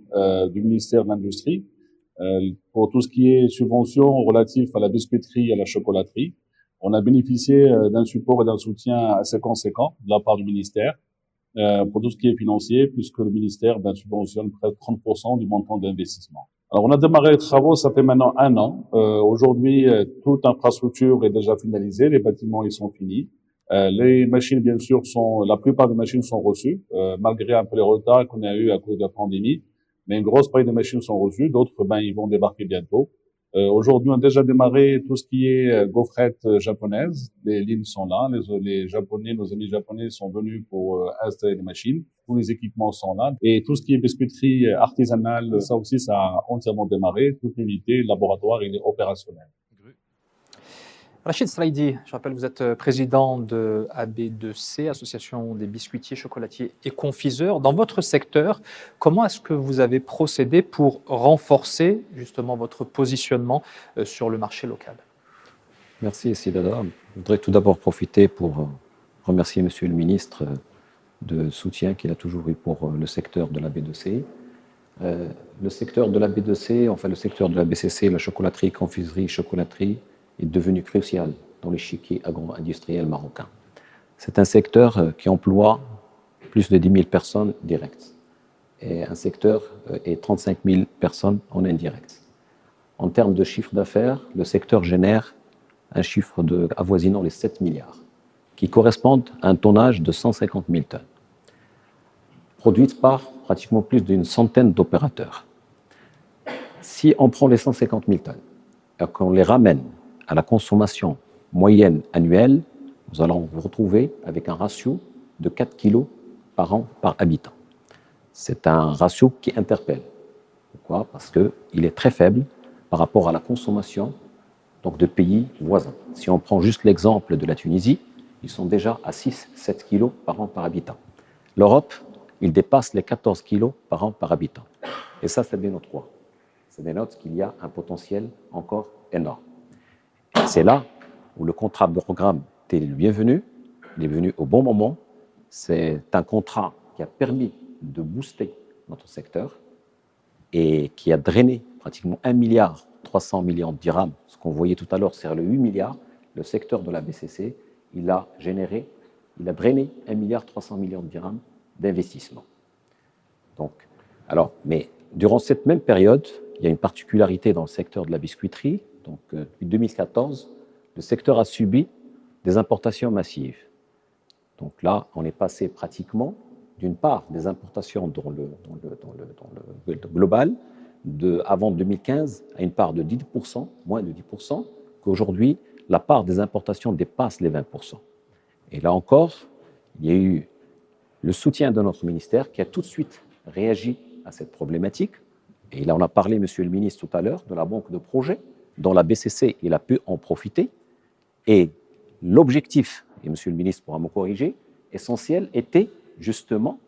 du ministère de l'Industrie pour tout ce qui est subventions relatives à la biscuiterie et à la chocolaterie. On a bénéficié d'un support et d'un soutien assez conséquent de la part du ministère pour tout ce qui est financier, puisque le ministère subventionne près de 30% du montant d'investissement. Alors, on a démarré les travaux, ça fait maintenant 1 an. Aujourd'hui, toute infrastructure est déjà finalisée, les bâtiments ils sont finis. Les machines, bien sûr, la plupart des machines sont reçues, malgré un peu les retards qu'on a eu à cause de la pandémie. Mais une grosse partie des machines sont reçues, d'autres, ils vont débarquer bientôt. Aujourd'hui, on a déjà démarré tout ce qui est gaufrettes japonaises. Les lignes sont là, les Japonais, nos amis japonais sont venus pour installer les machines. Tous les équipements sont là. Et tout ce qui est biscuiterie artisanale, ça aussi, ça a entièrement démarré. Toute l'unité, le laboratoire, il est opérationnel. Rachid Sraidi, je rappelle, vous êtes président de AB2C, Association des biscuitiers, chocolatiers et confiseurs. Dans votre secteur, comment est-ce que vous avez procédé pour renforcer justement votre positionnement sur le marché local? Merci Sidada. Je voudrais tout d'abord profiter pour remercier Monsieur le Ministre de soutien qu'il a toujours eu pour le secteur de l'AB2C. Le secteur de l'AB2C, enfin le secteur de la BCC, la chocolaterie, confiserie, chocolaterie, est devenu crucial dans l'échiquier agro-industriel marocain. C'est un secteur qui emploie plus de 10 000 personnes directes et un secteur et 35 000 personnes en indirect. En termes de chiffre d'affaires, le secteur génère un chiffre avoisinant les 7 milliards, qui correspondent à un tonnage de 150 000 tonnes, produites par pratiquement plus d'une centaine d'opérateurs. Si on prend les 150 000 tonnes et qu'on les ramène à la consommation moyenne annuelle, nous allons vous retrouver avec un ratio de 4 kg par an par habitant. C'est un ratio qui interpelle. Pourquoi? Parce qu'il est très faible par rapport à la consommation donc, de pays voisins. Si on prend juste l'exemple de la Tunisie, ils sont déjà à 6-7 kilos par an par habitant. L'Europe, il dépasse les 14 kilos par an par habitant. Et ça dénote quoi? Ça dénote qu'il y a un potentiel encore énorme. C'est là où le contrat de programme est le bienvenu, il est venu au bon moment. C'est un contrat qui a permis de booster notre secteur et qui a drainé pratiquement 1,3 milliard de dirhams. Ce qu'on voyait tout à l'heure, c'est le 8 milliards. Le secteur de la BCC, il a drainé 1,3 milliard de dirhams d'investissement. Donc, mais durant cette même période, il y a une particularité dans le secteur de la biscuiterie. Donc, depuis 2014, le secteur a subi des importations massives. Donc là, on est passé pratiquement d'une part des importations dans le global avant 2015 à une part de 10%, moins de 10%, qu'aujourd'hui, la part des importations dépasse les 20%. Et là encore, il y a eu le soutien de notre ministère qui a tout de suite réagi à cette problématique. Et là, on a parlé, monsieur le ministre, tout à l'heure, de la banque de projets, dont la BCC, il a pu en profiter. Et l'objectif, et monsieur le ministre pourra me corriger, essentiel était justement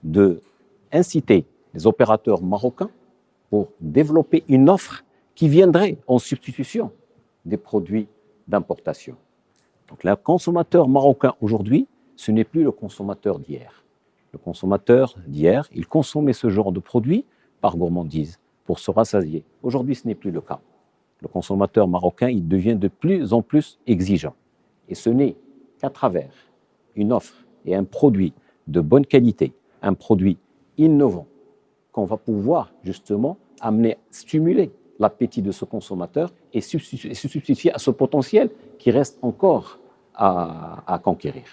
d'inciter les opérateurs marocains pour développer une offre qui viendrait en substitution des produits d'importation. Donc le consommateur marocain aujourd'hui, ce n'est plus le consommateur d'hier. Le consommateur d'hier, il consommait ce genre de produits par gourmandise, pour se rassasier. Aujourd'hui, ce n'est plus le cas. Le consommateur marocain, il devient de plus en plus exigeant. Et ce n'est qu'à travers une offre et un produit de bonne qualité, un produit innovant, qu'on va pouvoir justement stimuler l'appétit de ce consommateur et se substituer à ce potentiel qui reste encore à conquérir.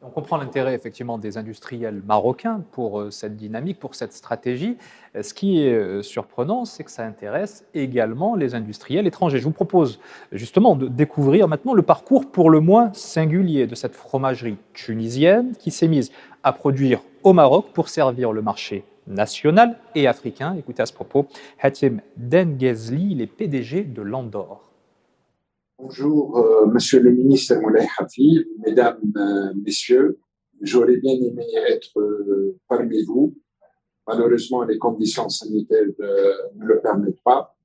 On comprend l'intérêt effectivement des industriels marocains pour cette dynamique, pour cette stratégie. Ce qui est surprenant, c'est que ça intéresse également les industriels étrangers. Je vous propose justement de découvrir maintenant le parcours pour le moins singulier de cette fromagerie tunisienne qui s'est mise à produire au Maroc pour servir le marché national et africain. Écoutez à ce propos, Hatim Denghezli, il est PDG de Landor. Bonjour, Monsieur le ministre Moulay Hafid, Mesdames, Messieurs. J'aurais bien aimé être parmi vous. Malheureusement, les conditions sanitaires ne le permettent pas.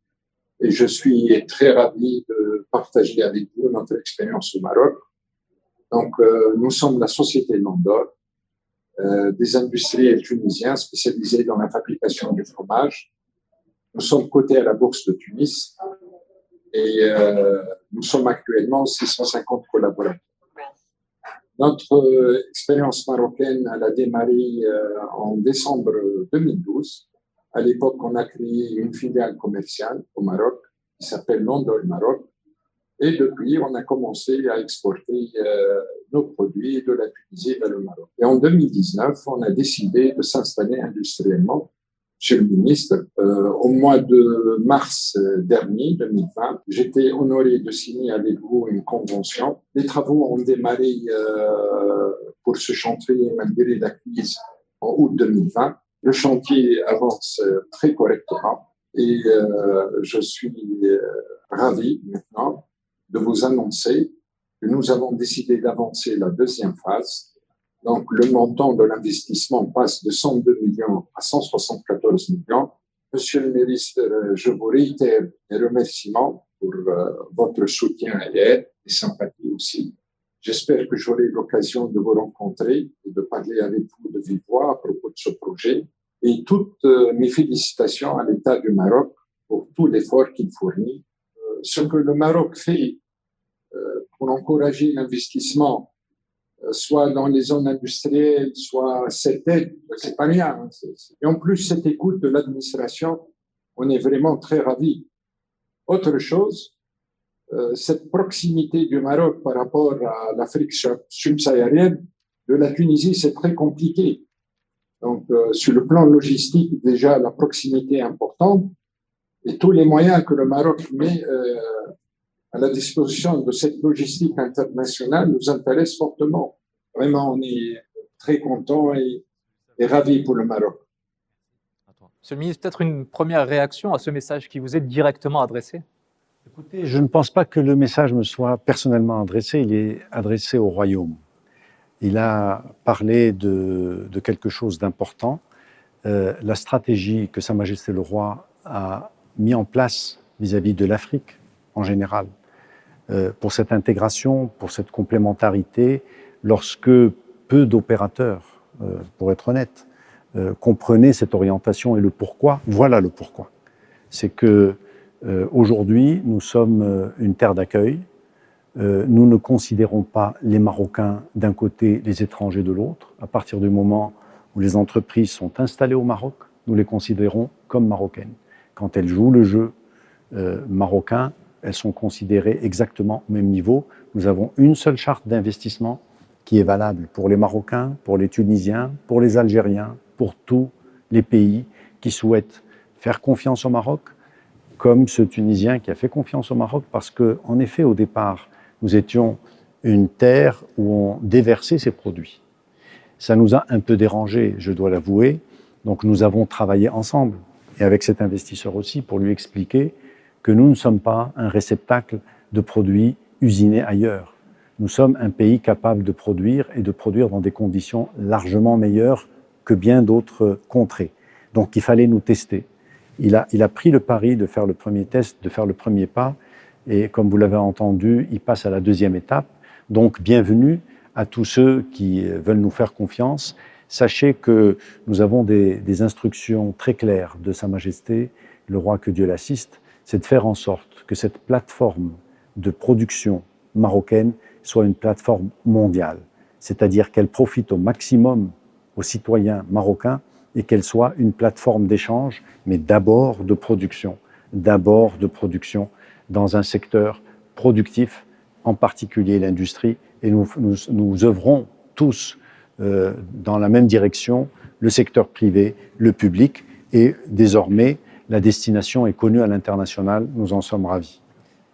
Et je suis très ravi de partager avec vous notre expérience au Maroc. Donc, nous sommes la société Landor, des industriels tunisiens spécialisés dans la fabrication du fromage. Nous sommes cotés à la Bourse de Tunis. Et nous sommes actuellement 650 collaborateurs. Notre expérience marocaine, elle a démarré en décembre 2012. À l'époque, on a créé une filiale commerciale au Maroc qui s'appelle Landor Maroc. Et depuis, on a commencé à exporter nos produits de la Tunisie vers le Maroc. Et en 2019, on a décidé de s'installer industriellement. Monsieur le ministre, au mois de mars dernier, 2020, j'étais honoré de signer avec vous une convention. Les travaux ont démarré pour ce chantier malgré la crise en août 2020. Le chantier avance très correctement et je suis ravi maintenant de vous annoncer que nous avons décidé d'avancer la deuxième phase. Donc, le montant de l'investissement passe de 102 millions à 174 millions. Monsieur le ministre, je vous réitère mes remerciements pour votre soutien et aide et sympathie aussi. J'espère que j'aurai l'occasion de vous rencontrer et de parler avec vous de vive voix à propos de ce projet. Et toutes mes félicitations à l'État du Maroc pour tout l'effort qu'il fournit. Ce que le Maroc fait pour encourager l'investissement, soit dans les zones industrielles, soit cette aide, c'est pas rien. Et en plus, cette écoute de l'administration, on est vraiment très ravis. Autre chose, cette proximité du Maroc par rapport à l'Afrique subsaharienne, de la Tunisie, c'est très compliqué. Donc, sur le plan logistique, déjà, la proximité est importante et tous les moyens que le Maroc met à la disposition de cette logistique internationale nous intéresse fortement. Vraiment, on est très content et ravi pour le Maroc. Monsieur le ministre, peut-être une première réaction à ce message qui vous est directement adressé? Écoutez, je ne pense pas que le message me soit personnellement adressé, il est adressé au Royaume. Il a parlé de quelque chose d'important, la stratégie que Sa Majesté le Roi a mis en place vis-à-vis de l'Afrique en général, pour cette intégration, pour cette complémentarité, lorsque peu d'opérateurs, pour être honnête, comprenaient cette orientation et le pourquoi. Voilà le pourquoi. C'est que aujourd'hui, nous sommes une terre d'accueil. Nous ne considérons pas les Marocains d'un côté, les étrangers de l'autre. À partir du moment où les entreprises sont installées au Maroc, nous les considérons comme marocaines. Quand elles jouent le jeu marocain, elles sont considérées exactement au même niveau. Nous avons une seule charte d'investissement qui est valable pour les Marocains, pour les Tunisiens, pour les Algériens, pour tous les pays qui souhaitent faire confiance au Maroc, comme ce Tunisien qui a fait confiance au Maroc, parce qu'en effet, au départ, nous étions une terre où on déversait ces produits. Ça nous a un peu dérangé, je dois l'avouer, donc nous avons travaillé ensemble, et avec cet investisseur aussi, pour lui expliquer que nous ne sommes pas un réceptacle de produits usinés ailleurs. Nous sommes un pays capable de produire et de produire dans des conditions largement meilleures que bien d'autres contrées. Donc il fallait nous tester. Il a pris le pari de faire le premier test, de faire le premier pas, et comme vous l'avez entendu, il passe à la deuxième étape. Donc bienvenue à tous ceux qui veulent nous faire confiance. Sachez que nous avons des instructions très claires de Sa Majesté, le roi, que Dieu l'assiste, c'est de faire en sorte que cette plateforme de production marocaine soit une plateforme mondiale, c'est-à-dire qu'elle profite au maximum aux citoyens marocains et qu'elle soit une plateforme d'échange, mais d'abord de production dans un secteur productif, en particulier l'industrie, et nous œuvrons tous dans la même direction, le secteur privé, le public, et désormais, la destination est connue à l'international, nous en sommes ravis.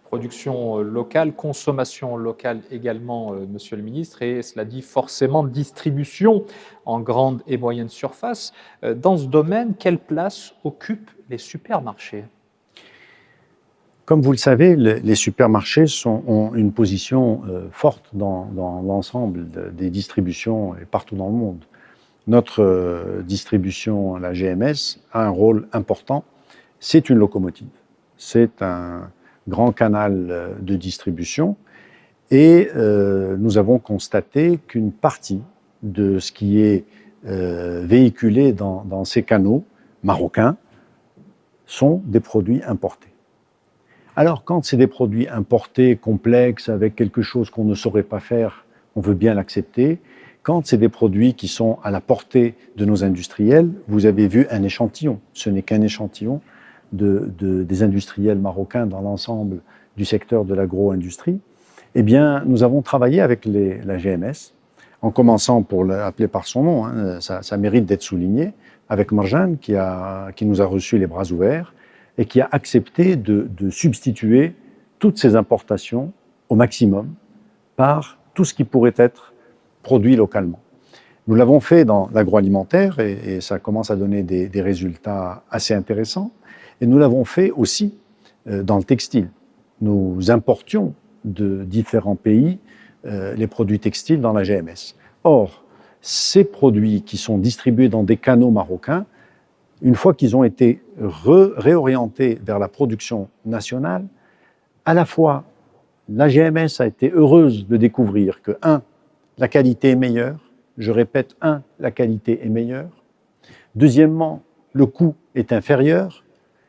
Production locale, consommation locale également, Monsieur le ministre, et cela dit forcément distribution en grande et moyenne surface. Dans ce domaine, quelle place occupent les supermarchés? Comme vous le savez, les supermarchés ont une position forte dans l'ensemble des distributions et partout dans le monde. Notre distribution, la GMS, a un rôle important. C'est une locomotive. C'est un grand canal de distribution et nous avons constaté qu'une partie de ce qui est véhiculé dans ces canaux marocains sont des produits importés. Alors, quand c'est des produits importés, complexes, avec quelque chose qu'on ne saurait pas faire, on veut bien l'accepter. Quand c'est des produits qui sont à la portée de nos industriels, vous avez vu un échantillon. Ce n'est qu'un échantillon des industriels marocains dans l'ensemble du secteur de l'agro-industrie. Eh bien, nous avons travaillé avec la GMS, en commençant, pour l'appeler par son nom, hein, ça mérite d'être souligné, avec Marjane, qui nous a reçus les bras ouverts, et qui a accepté de substituer toutes ces importations au maximum par tout ce qui pourrait être produit localement. Nous l'avons fait dans l'agroalimentaire et ça commence à donner des résultats assez intéressants. Et nous l'avons fait aussi dans le textile. Nous importions de différents pays les produits textiles dans la GMS. Or, ces produits qui sont distribués dans des canaux marocains, une fois qu'ils ont été réorientés vers la production nationale, à la fois, la GMS a été heureuse de découvrir que, 1, la qualité est meilleure. Je répète, 1, la qualité est meilleure. Deuxièmement, le coût est inférieur.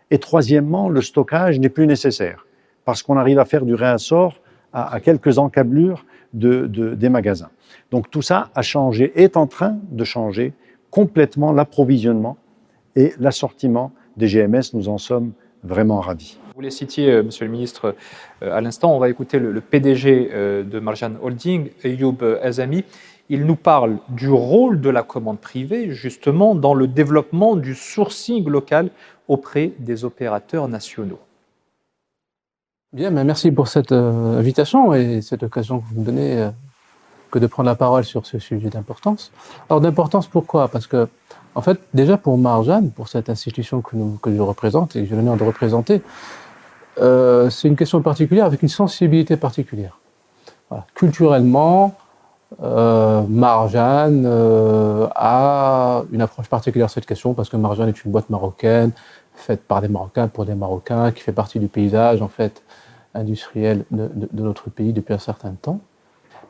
Et troisièmement, le stockage n'est plus nécessaire, parce qu'on arrive à faire du réassort à quelques encablures des magasins. Donc tout ça a changé, est en train de changer complètement l'approvisionnement et l'assortiment des GMS, nous en sommes vraiment ravis. Vous les citiez, Monsieur le Ministre, à l'instant. On va écouter le PDG de Marjane Holding, Ayoub Azami. Il nous parle du rôle de la commande privée, justement, dans le développement du sourcing local auprès des opérateurs nationaux. Bien, merci pour cette invitation et cette occasion que vous me donnez que de prendre la parole sur ce sujet d'importance. Alors d'importance pourquoi? Parce que, en fait, déjà pour Marjane, pour cette institution que je représente et que j'ai l'honneur de représenter, c'est une question particulière avec une sensibilité particulière. Voilà. Culturellement, Marjane a une approche particulière sur cette question parce que Marjane est une boîte marocaine faite par des Marocains pour des Marocains qui fait partie du paysage en fait industriel de notre pays depuis un certain temps.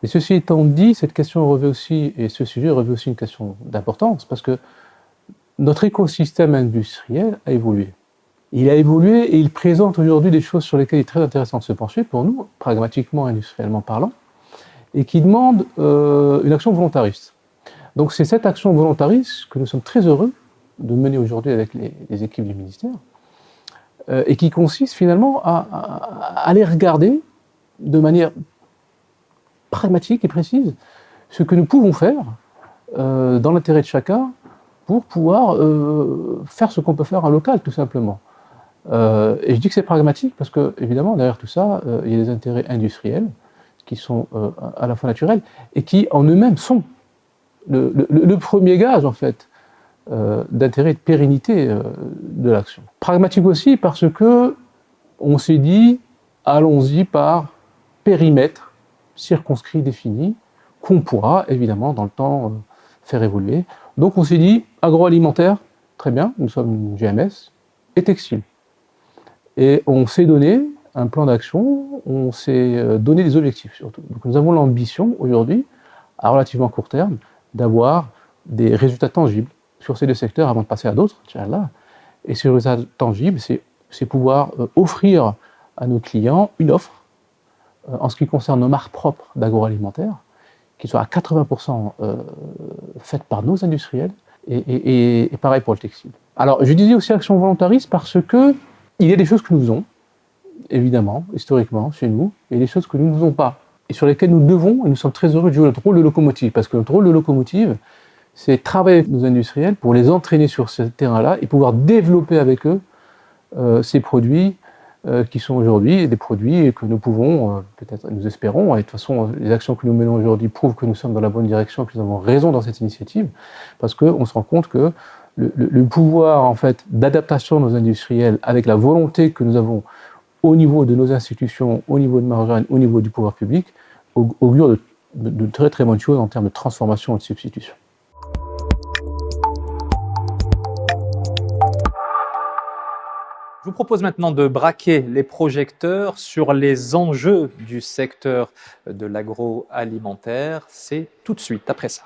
Mais ceci étant dit, cette question revêt aussi, et ce sujet revêt aussi une question d'importance parce que notre écosystème industriel a évolué. Il a évolué et il présente aujourd'hui des choses sur lesquelles il est très intéressant de se pencher pour nous, pragmatiquement, industriellement parlant, et qui demande une action volontariste. Donc c'est cette action volontariste que nous sommes très heureux de mener aujourd'hui avec les équipes du ministère, et qui consiste finalement à aller regarder de manière pragmatique et précise ce que nous pouvons faire dans l'intérêt de chacun pour pouvoir faire ce qu'on peut faire en local, tout simplement. Et je dis que c'est pragmatique parce que, évidemment, derrière tout ça, il y a des intérêts industriels qui sont à la fois naturels et qui, en eux-mêmes, sont le premier gage, en fait, d'intérêt et de pérennité de l'action. Pragmatique aussi parce que on s'est dit, allons-y par périmètre circonscrit, défini, qu'on pourra, évidemment, dans le temps, faire évoluer. Donc on s'est dit, agroalimentaire, très bien, nous sommes une GMS, et textile. Et on s'est donné un plan d'action, on s'est donné des objectifs surtout. Donc nous avons l'ambition aujourd'hui, à relativement court terme, d'avoir des résultats tangibles sur ces deux secteurs avant de passer à d'autres, Inch'Allah. Et ces résultats tangibles, c'est pouvoir offrir à nos clients une offre en ce qui concerne nos marques propres d'agroalimentaire, qui soit à 80% faite par nos industriels, et pareil pour le textile. Alors, je disais aussi action volontariste parce que il y a des choses que nous faisons, évidemment, historiquement, chez nous, et des choses que nous ne faisons pas, et sur lesquelles nous devons, et nous sommes très heureux de jouer notre rôle de locomotive, parce que notre rôle de locomotive, c'est travailler avec nos industriels pour les entraîner sur ce terrain-là et pouvoir développer avec eux ces produits qui sont aujourd'hui des produits que nous pouvons, peut-être nous espérons, et de toute façon les actions que nous menons aujourd'hui prouvent que nous sommes dans la bonne direction, que nous avons raison dans cette initiative, parce qu'on se rend compte que le pouvoir en fait d'adaptation de nos industriels avec la volonté que nous avons au niveau de nos institutions, au niveau de Marjane, au niveau du pouvoir public, augure de très très bonnes choses en termes de transformation et de substitution. Je vous propose maintenant de braquer les projecteurs sur les enjeux du secteur de l'agroalimentaire. C'est tout de suite après ça.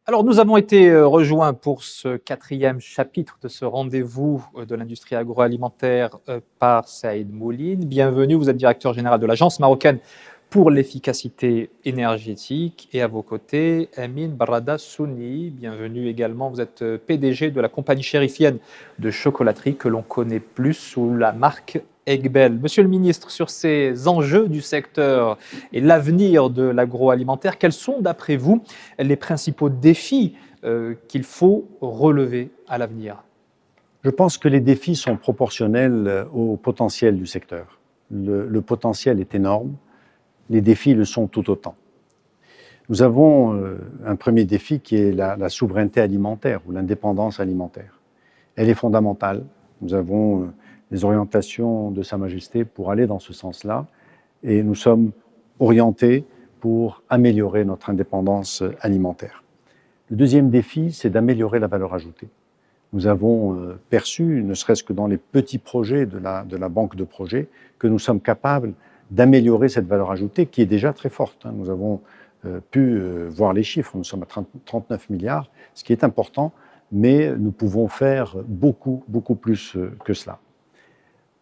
Alors, nous avons été rejoints pour ce 4e chapitre de ce rendez-vous de l'industrie agroalimentaire par Saïd Mouline. Bienvenue, vous êtes directeur général de l'Agence marocaine pour l'efficacité énergétique. Et à vos côtés, Amine Barrada Souni. Bienvenue également, vous êtes PDG de la compagnie chérifienne de chocolaterie que l'on connaît plus sous la marque Egbel. Monsieur le ministre, sur ces enjeux du secteur et l'avenir de l'agroalimentaire, quels sont d'après vous les principaux défis qu'il faut relever à l'avenir? Je pense que les défis sont proportionnels au potentiel du secteur. Le potentiel est énorme, les défis le sont tout autant. Nous avons un premier défi qui est la souveraineté alimentaire ou l'indépendance alimentaire. Elle est fondamentale. Nous avons les orientations de Sa Majesté pour aller dans ce sens-là et nous sommes orientés pour améliorer notre indépendance alimentaire. Le deuxième défi, c'est d'améliorer la valeur ajoutée. Nous avons perçu, ne serait-ce que dans les petits projets de la banque de projets, que nous sommes capables d'améliorer cette valeur ajoutée qui est déjà très forte. Nous avons pu voir les chiffres, nous sommes à 39 milliards, ce qui est important, mais nous pouvons faire beaucoup plus que cela.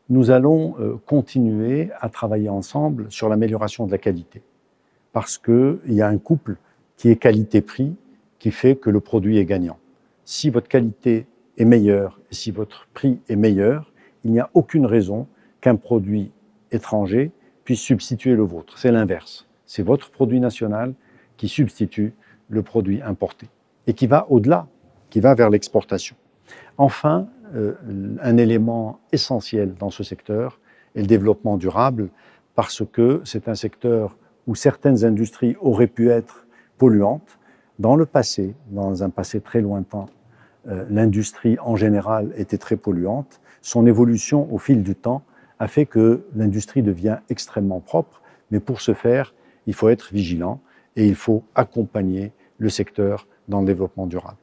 nous allons continuer à travailler ensemble sur l'amélioration de la qualité. Parce qu'il y a un couple qui est qualité-prix qui fait que le produit est gagnant. Si votre qualité est meilleure et si votre prix est meilleur, il n'y a aucune raison qu'un produit étranger puisse substituer le vôtre. C'est l'inverse. C'est votre produit national qui substitue le produit importé et qui va au-delà, qui va vers l'exportation. Enfin, un élément essentiel dans ce secteur est le développement durable parce que c'est un secteur où certaines industries auraient pu être polluantes. Dans le passé, dans un passé très lointain, l'industrie en général était très polluante. Son évolution au fil du temps a fait que l'industrie devient extrêmement propre, mais pour ce faire, il faut être vigilant et il faut accompagner le secteur dans le développement durable.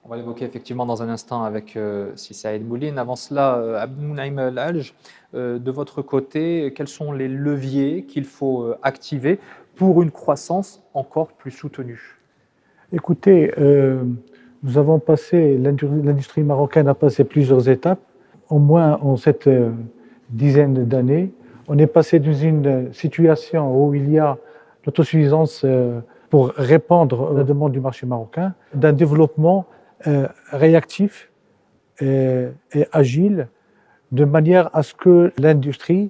On va l'évoquer effectivement dans un instant avec Saïd Mouline. Avant cela, Abdelmounayem El-Hadj, de votre côté, quels sont les leviers qu'il faut activer pour une croissance encore plus soutenue? Écoutez, nous avons passé, l'industrie marocaine a passé plusieurs étapes, au moins en cette dizaine d'années. On est passé dans une situation où il y a l'autosuffisance pour répondre à la demande du marché marocain, d'un développement réactif et agile, de manière à ce que l'industrie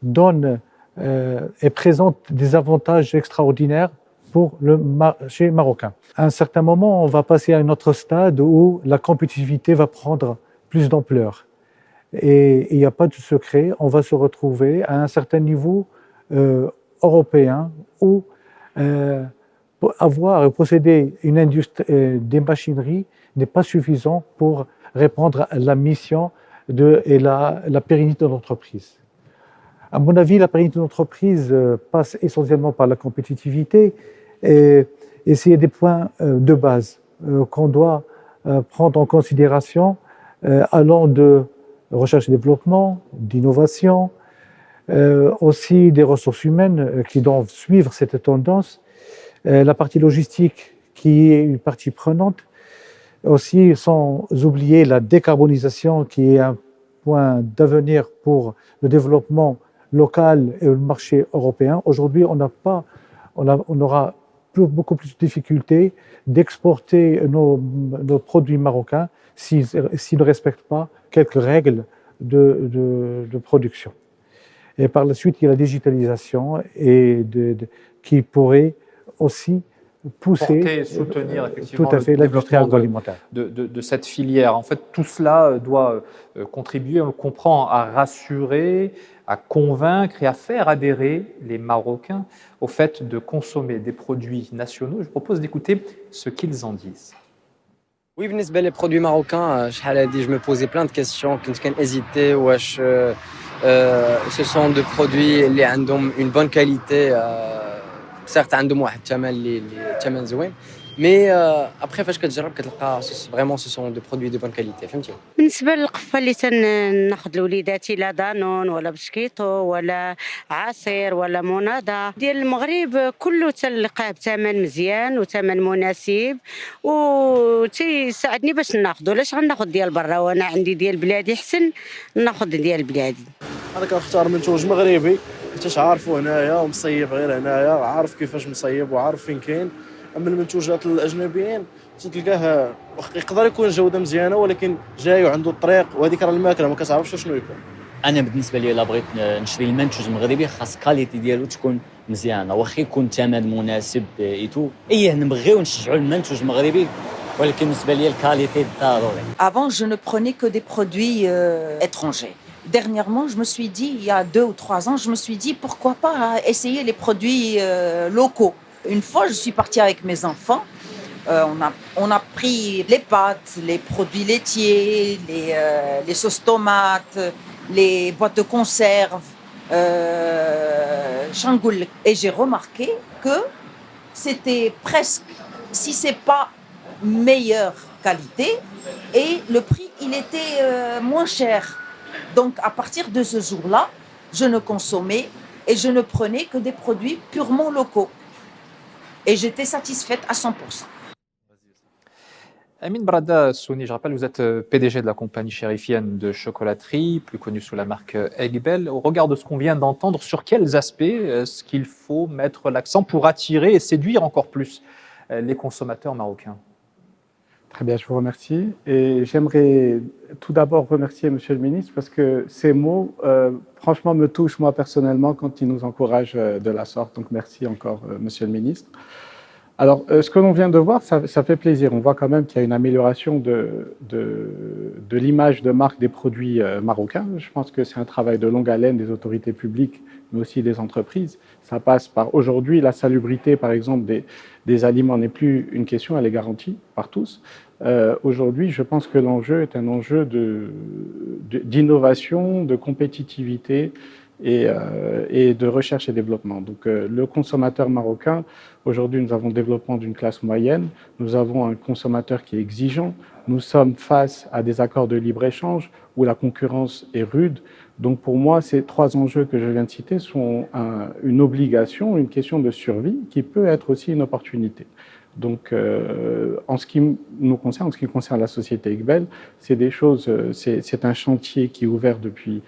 donne et présente des avantages extraordinaires pour le marché marocain. À un certain moment, on va passer à un autre stade où la compétitivité va prendre plus d'ampleur. Et il n'y a pas de secret, on va se retrouver à un certain niveau européen où avoir et posséder une industrie, des machineries n'est pas suffisant pour répondre à la mission et la pérennité de l'entreprise. À mon avis, la pérennité de l'entreprise passe essentiellement par la compétitivité et c'est des points de base qu'on doit prendre en considération allant de recherche et développement, d'innovation, aussi des ressources humaines qui doivent suivre cette tendance, la partie logistique qui est une partie prenante, aussi sans oublier la décarbonisation qui est un point d'avenir pour le développement local et le marché européen. Aujourd'hui, on aura beaucoup plus de difficultés d'exporter nos produits marocains s'ils ne respectent pas quelques règles de production. Et par la suite, il y a la digitalisation qui pourrait aussi pousser, porter, soutenir effectivement tout à fait l'industrie agroalimentaire. De cette filière. En fait, tout cela doit contribuer, on le comprend, à rassurer, à convaincre et à faire adhérer les Marocains au fait de consommer des produits nationaux. Je propose d'écouter ce qu'ils en disent. Oui, بالنسبة les produits marocains, je me posais plein de questions, كنت hésité واش ce sont des produits اللي عندهم une bonne qualité, certes عندهم واحد الثمن اللي ثمن زوين, mais après فاش كتجرب كتلقى vraiment ce sont des produits de bonne qualité, فهمتي. بالنسبه للقفه اللي تناخذ لوليداتي لا دانون ولا بسكيتو ولا عصير ولا مناضه ديال المغرب كله تلقاه بثمن مزيان وثمن مناسب وتيساعدني باش ناخذ. علاش غناخذ ديال برا وانا عندي ديال بلادي حسن ناخذ ديال بلادي. انا كنختار منتوج مغربي حيت عارفو هنايا ومصيب غير هنايا, عارف كيفاش مصيب وعارف فين كاين. اما المنتوجات الاجنبيين تلقاه يقدر يكون جوده مزيانه ولكن جاي وعنده الطريق وهذيك راه الماكله ما كتعرفش شنو يكون. انا بالنسبه لي الا بغيت نشري المنتوج المغربي خاص كاليتي ديالو تكون مزيانه واخا يكون الثمن مناسب ايتو نبغيو نشجعوا المنتوج المغربي ولكن بالنسبه لي الكاليتي ضروري. Avant je ne prenais que des produits étrangers. Dernièrement, je me suis dit, il y a 2 ou 3 ans, je me suis dit pourquoi pas essayer les produits locaux. Une fois, je suis partie avec mes enfants. On a pris les pâtes, les produits laitiers, les sauces tomates, les boîtes de conserve, changoul. Et j'ai remarqué que c'était presque, si c'est pas meilleure qualité, et le prix, il était moins cher. Donc, à partir de ce jour-là, je ne consommais et je ne prenais que des produits purement locaux. Et j'étais satisfaite à 100%. Amin Brada Souni, je rappelle, vous êtes PDG de la compagnie chérifienne de chocolaterie, plus connue sous la marque Egbel. Au regard de ce qu'on vient d'entendre, sur quels aspects est-ce qu'il faut mettre l'accent pour attirer et séduire encore plus les consommateurs marocains? Très bien, je vous remercie. Et j'aimerais tout d'abord remercier Monsieur le ministre parce que ces mots, franchement, me touchent moi personnellement quand il nous encourage de la sorte. Donc merci encore, Monsieur le ministre. Alors, ce que l'on vient de voir, ça fait plaisir. On voit quand même qu'il y a une amélioration de l'image de marque des produits marocains. Je pense que c'est un travail de longue haleine des autorités publiques, mais aussi des entreprises. Ça passe par, aujourd'hui, la salubrité, par exemple, des aliments n'est plus une question, elle est garantie par tous. Aujourd'hui, je pense que l'enjeu est un enjeu d'innovation, de compétitivité, et de recherche et développement. Donc le consommateur marocain, aujourd'hui nous avons le développement d'une classe moyenne, nous avons un consommateur qui est exigeant, nous sommes face à des accords de libre-échange où la concurrence est rude. Donc pour moi, ces trois enjeux que je viens de citer sont une obligation, une question de survie qui peut être aussi une opportunité. Donc, en ce qui nous concerne, en ce qui concerne la société Egbel, c'est des choses, c'est un chantier qui est ouvert depuis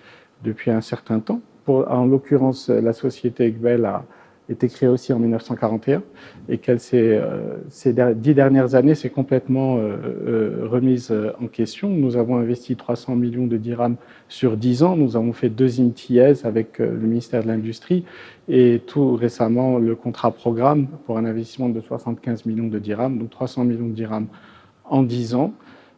un certain temps. En l'occurrence, la société Egbel a été créée aussi en 1941 et qu'elle ces 10 dernières années s'est complètement remise en question. Nous avons investi 300 millions de dirhams sur 10 ans. Nous avons fait 2 IMTIES avec le ministère de l'Industrie et tout récemment le contrat programme pour un investissement de 75 millions de dirhams, donc 300 millions de dirhams en 10 ans.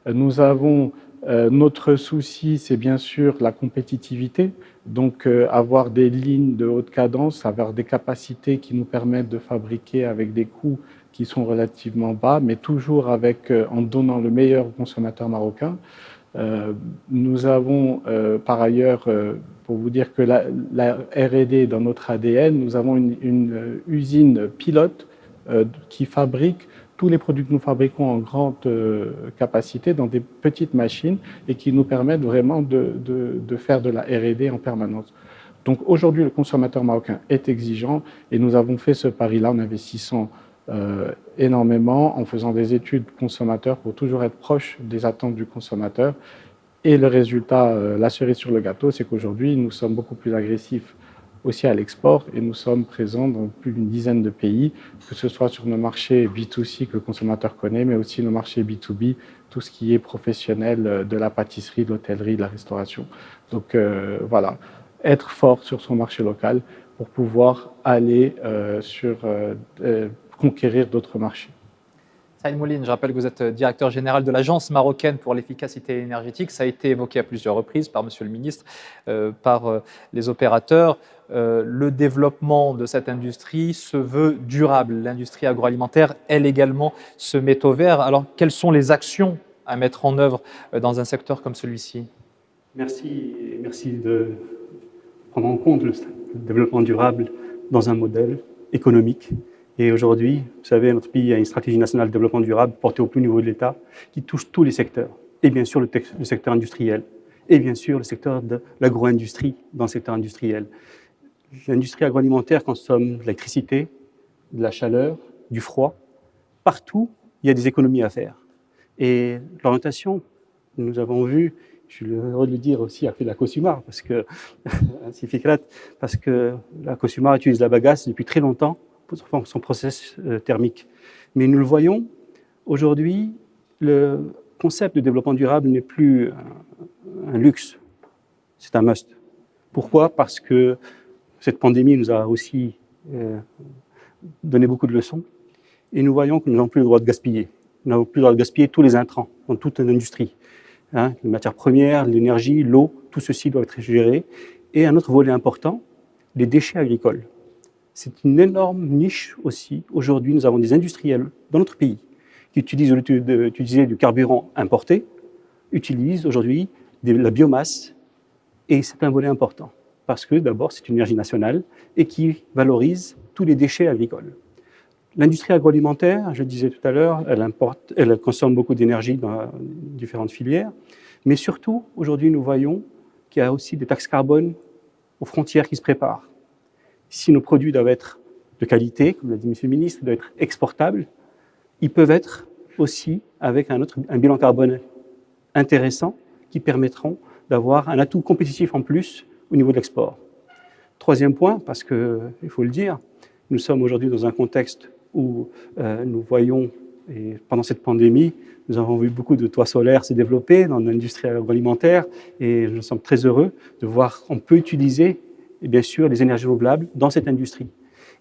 Nous avons notre souci, c'est bien sûr la compétitivité, donc avoir des lignes de haute cadence, avoir des capacités qui nous permettent de fabriquer avec des coûts qui sont relativement bas, mais toujours en donnant le meilleur aux consommateurs marocains. Nous avons par ailleurs, pour vous dire que la R&D dans notre ADN, nous avons une usine pilote qui fabrique tous les produits que nous fabriquons en grande capacité dans des petites machines et qui nous permettent vraiment de faire de la R&D en permanence. Donc aujourd'hui, le consommateur marocain est exigeant et nous avons fait ce pari-là en investissant énormément, en faisant des études consommateurs pour toujours être proche des attentes du consommateur. Et le résultat, la cerise sur le gâteau, c'est qu'aujourd'hui, nous sommes beaucoup plus agressifs aussi à l'export et nous sommes présents dans plus d'une dizaine de pays, que ce soit sur nos marchés B2C que le consommateur connaît, mais aussi nos marchés B2B, tout ce qui est professionnel de la pâtisserie, de l'hôtellerie, de la restauration. Donc voilà, être fort sur son marché local pour pouvoir aller conquérir d'autres marchés. Saïd Mouline, je rappelle que vous êtes directeur général de l'Agence marocaine pour l'efficacité énergétique. Ça a été évoqué à plusieurs reprises par Monsieur le ministre, par les opérateurs. Le développement de cette industrie se veut durable. L'industrie agroalimentaire, elle également, se met au vert. Alors, quelles sont les actions à mettre en œuvre dans un secteur comme celui-ci? Merci de prendre en compte le développement durable dans un modèle économique. Et aujourd'hui, vous savez, notre pays a une stratégie nationale de développement durable portée au plus haut niveau de l'État qui touche tous les secteurs. Et bien sûr, le secteur industriel. Et bien sûr, le secteur de l'agro-industrie dans le secteur industriel. L'industrie agroalimentaire consomme de l'électricité, de la chaleur, du froid. Partout, il y a des économies à faire. Et l'orientation, nous avons vu, je suis heureux de le dire aussi, a fait la COSUMAR, parce que, parce que la COSUMAR utilise la bagasse depuis très longtemps pour son process thermique. Mais nous le voyons, aujourd'hui, le concept de développement durable n'est plus un luxe, c'est un must. Pourquoi? Parce que cette pandémie nous a aussi donné beaucoup de leçons et nous voyons que nous n'avons plus le droit de gaspiller. Nous n'avons plus le droit de gaspiller tous les intrants dans toute l'industrie. Les matières premières, l'énergie, l'eau, tout ceci doit être géré. Et un autre volet important, les déchets agricoles. C'est une énorme niche aussi. Aujourd'hui, nous avons des industriels dans notre pays qui utilisent, au lieu d'utiliser du carburant importé, utilisent aujourd'hui la biomasse et c'est un volet important parce que d'abord c'est une énergie nationale et qui valorise tous les déchets agricoles. L'industrie agroalimentaire, je le disais tout à l'heure, elle consomme beaucoup d'énergie dans différentes filières, mais surtout aujourd'hui nous voyons qu'il y a aussi des taxes carbone aux frontières qui se préparent. Si nos produits doivent être de qualité, comme l'a dit M. le ministre, doivent être exportables, ils peuvent être aussi avec un bilan carbone intéressant qui permettront d'avoir un atout compétitif en plus au niveau de l'export. Troisième point, parce qu'il faut le dire, nous sommes aujourd'hui dans un contexte où nous voyons, et pendant cette pandémie, nous avons vu beaucoup de toits solaires se développer dans l'industrie agroalimentaire et nous sommes très heureux de voir qu'on peut utiliser, et bien sûr, les énergies renouvelables dans cette industrie.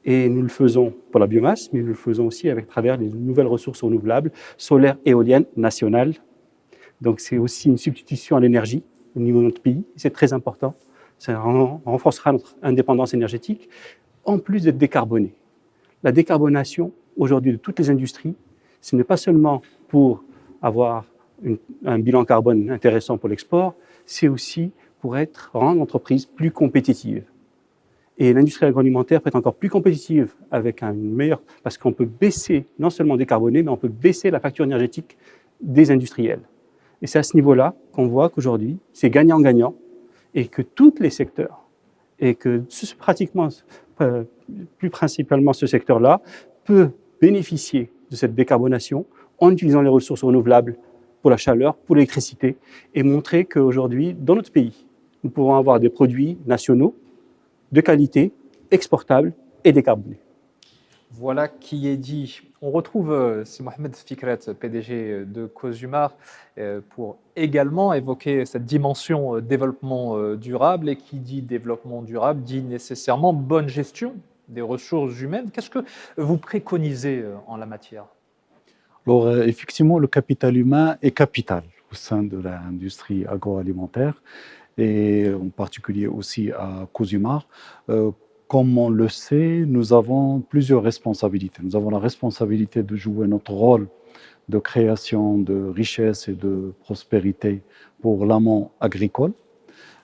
Et nous le faisons pour la biomasse, mais nous le faisons aussi à travers les nouvelles ressources renouvelables, solaires, éoliennes, nationales. Donc c'est aussi une substitution à l'énergie au niveau de notre pays, c'est très important. Ça renforcera notre indépendance énergétique, en plus d'être décarboné. La décarbonation, aujourd'hui, de toutes les industries, ce n'est pas seulement pour avoir un bilan carbone intéressant pour l'export, c'est aussi pour rendre l'entreprise plus compétitive. Et l'industrie agroalimentaire peut être encore plus compétitive avec un meilleur, parce qu'on peut baisser, non seulement décarboner, mais on peut baisser la facture énergétique des industriels. Et c'est à ce niveau-là qu'on voit qu'aujourd'hui, c'est gagnant-gagnant, et que tous les secteurs, et que pratiquement, plus principalement ce secteur-là, peut bénéficier de cette décarbonation en utilisant les ressources renouvelables pour la chaleur, pour l'électricité, et montrer qu'aujourd'hui, dans notre pays, nous pouvons avoir des produits nationaux de qualité, exportables et décarbonés. Voilà qui est dit. On retrouve Si Mohamed Fikret, PDG de Cosumar, pour également évoquer cette dimension développement durable. Et qui dit développement durable dit nécessairement bonne gestion des ressources humaines. Qu'est-ce que vous préconisez en la matière? Alors, effectivement, le capital humain est capital au sein de l'industrie agroalimentaire et en particulier aussi à Cosumar. Comme on le sait, nous avons plusieurs responsabilités. Nous avons la responsabilité de jouer notre rôle de création de richesse et de prospérité pour l'amont agricole.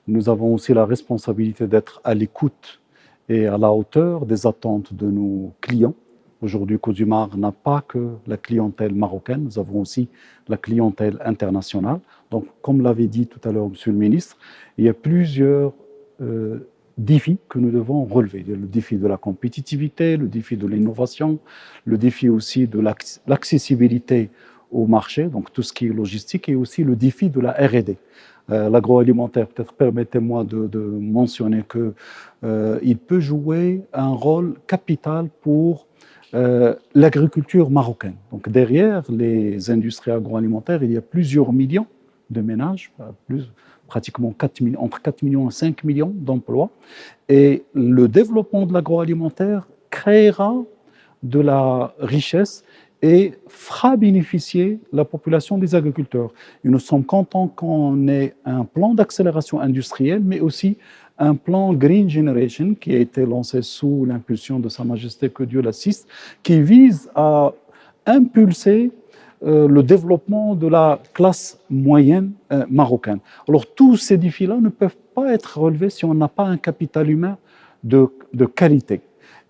Nous avons aussi la responsabilité d'être à l'écoute et à la hauteur des attentes de nos clients. Aujourd'hui, Cosumar n'a pas que la clientèle marocaine, nous avons aussi la clientèle internationale. Donc, comme l'avait dit tout à l'heure Monsieur le ministre, il y a plusieurs défis que nous devons relever. Il y a le défi de la compétitivité, le défi de l'innovation, le défi aussi de l'accessibilité au marché, donc tout ce qui est logistique, et aussi le défi de la R&D. L'agroalimentaire, peut-être permettez-moi de mentionner qu'il peut jouer un rôle capital pour l'agriculture marocaine. Donc derrière les industries agroalimentaires, il y a plusieurs millions de ménages, pratiquement entre 4 millions et 5 millions d'emplois. Et le développement de l'agroalimentaire créera de la richesse et fera bénéficier la population des agriculteurs. Et nous sommes contents qu'on ait un plan d'accélération industrielle, mais aussi un plan Green Generation qui a été lancé sous l'impulsion de Sa Majesté, que Dieu l'assiste, qui vise à impulser le développement de la classe moyenne marocaine. Alors tous ces défis-là ne peuvent pas être relevés si on n'a pas un capital humain de qualité.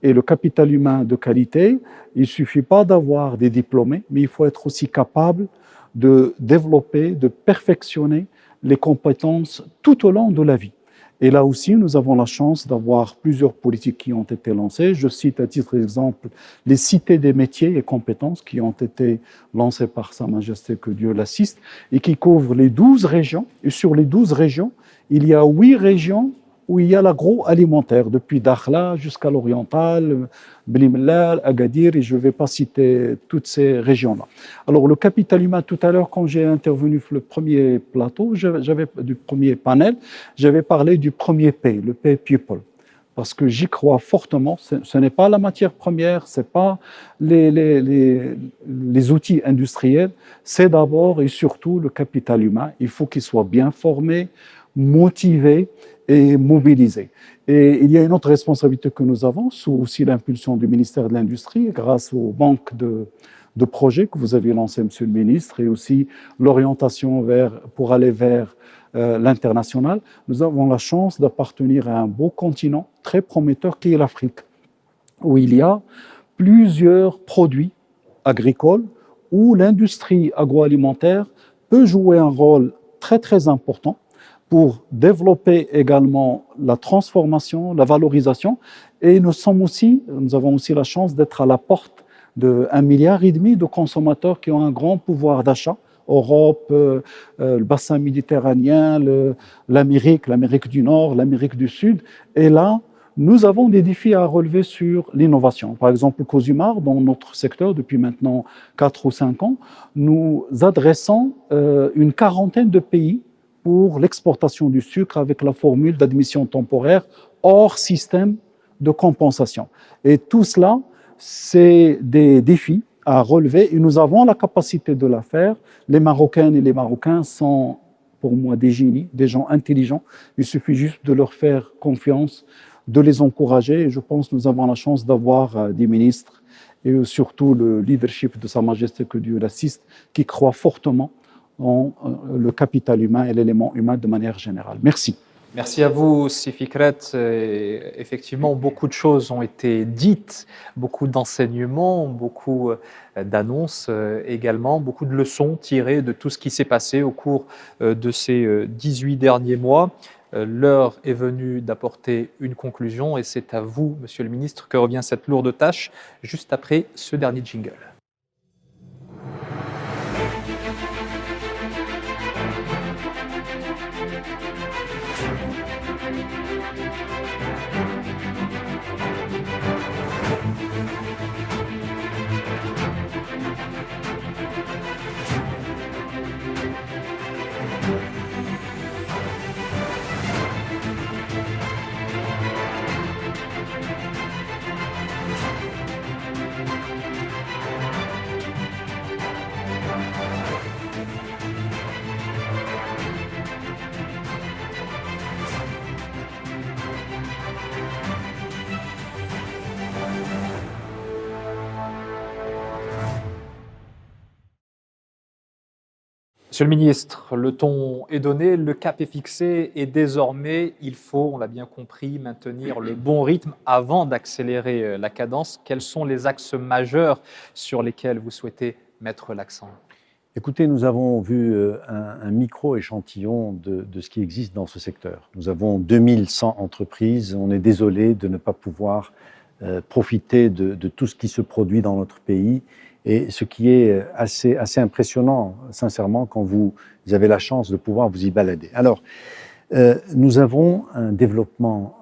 Et le capital humain de qualité, il ne suffit pas d'avoir des diplômés, mais il faut être aussi capable de développer, de perfectionner les compétences tout au long de la vie. Et là aussi, nous avons la chance d'avoir plusieurs politiques qui ont été lancées. Je cite à titre d'exemple les cités des métiers et compétences qui ont été lancées par Sa Majesté, que Dieu l'assiste, et qui couvrent les 12 régions. Et sur les 12 régions, il y a 8 régions où il y a l'agroalimentaire, depuis Dakhla jusqu'à l'Oriental, Blimlal, Agadir, et je ne vais pas citer toutes ces régions-là. Alors le capital humain, tout à l'heure, quand j'ai intervenu sur le premier plateau, du premier panel, j'avais parlé du premier P, le P People, parce que j'y crois fortement. Ce n'est pas la matière première, ce n'est pas les outils industriels, c'est d'abord et surtout le capital humain. Il faut qu'il soit bien formé, motivé et mobilisé. Et il y a une autre responsabilité que nous avons, sous aussi l'impulsion du ministère de l'Industrie, grâce aux banques de projets que vous avez lancées, Monsieur le ministre, et aussi l'orientation pour aller vers l'international. Nous avons la chance d'appartenir à un beau continent très prometteur qui est l'Afrique, où il y a plusieurs produits agricoles, où l'industrie agroalimentaire peut jouer un rôle très très important pour développer également la transformation, la valorisation. Et nous avons aussi la chance d'être à la porte de 1,5 milliard de consommateurs qui ont un grand pouvoir d'achat. Europe, le bassin méditerranéen, l'Amérique du Nord, l'Amérique du Sud. Et là, nous avons des défis à relever sur l'innovation. Par exemple, Cosumar, dans notre secteur, depuis maintenant 4 ou 5 ans, nous adressons une quarantaine de pays pour l'exportation du sucre avec la formule d'admission temporaire hors système de compensation. Et tout cela, c'est des défis à relever et nous avons la capacité de la faire. Les Marocaines et les Marocains sont, pour moi, des génies, des gens intelligents. Il suffit juste de leur faire confiance, de les encourager. Et je pense que nous avons la chance d'avoir des ministres et surtout le leadership de Sa Majesté, que Dieu l'assiste, qui croit fortement en le capital humain et l'élément humain de manière générale. Merci. Merci à vous, Si Fikret. Effectivement, beaucoup de choses ont été dites, beaucoup d'enseignements, beaucoup d'annonces également, beaucoup de leçons tirées de tout ce qui s'est passé au cours de ces 18 derniers mois. L'heure est venue d'apporter une conclusion et c'est à vous, Monsieur le Ministre, que revient cette lourde tâche, juste après ce dernier jingle. Monsieur le ministre, le ton est donné, le cap est fixé et désormais, il faut, on l'a bien compris, maintenir le bon rythme avant d'accélérer la cadence. Quels sont les axes majeurs sur lesquels vous souhaitez mettre l'accent ? Écoutez, nous avons vu un micro-échantillon de ce qui existe dans ce secteur. Nous avons 2100 entreprises. On est désolé de ne pas pouvoir profiter de tout ce qui se produit dans notre pays. Et ce qui est assez impressionnant, sincèrement, quand vous avez la chance de pouvoir vous y balader. Alors, nous avons un développement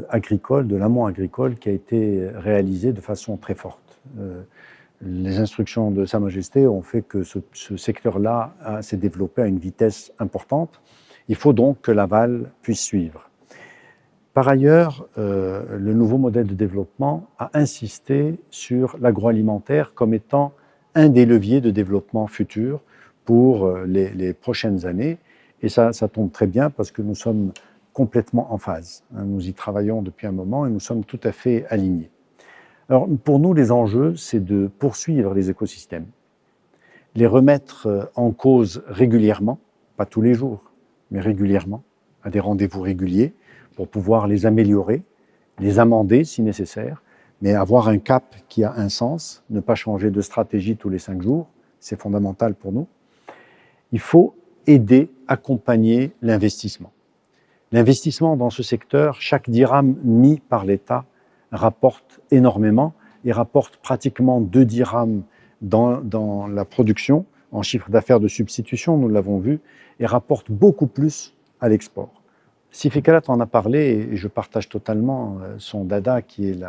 agricole, de l'amont agricole, qui a été réalisé de façon très forte. Les instructions de Sa Majesté ont fait que ce secteur-là s'est développé à une vitesse importante. Il faut donc que l'aval puisse suivre. Par ailleurs, le nouveau modèle de développement a insisté sur l'agroalimentaire comme étant un des leviers de développement futur pour les prochaines années. Et ça tombe très bien parce que nous sommes complètement en phase. Nous y travaillons depuis un moment et nous sommes tout à fait alignés. Alors, pour nous, les enjeux, c'est de poursuivre les écosystèmes, les remettre en cause régulièrement, pas tous les jours, mais régulièrement, à des rendez-vous réguliers, pour pouvoir les améliorer, les amender si nécessaire, mais avoir un cap qui a un sens, ne pas changer de stratégie tous les 5 jours, c'est fondamental pour nous. Il faut aider, accompagner l'investissement. L'investissement dans ce secteur, chaque dirham mis par l'État rapporte énormément et rapporte pratiquement 2 dirhams dans la production, en chiffre d'affaires de substitution, nous l'avons vu, et rapporte beaucoup plus à l'export. Si Fikret en a parlé, et je partage totalement son dada qui est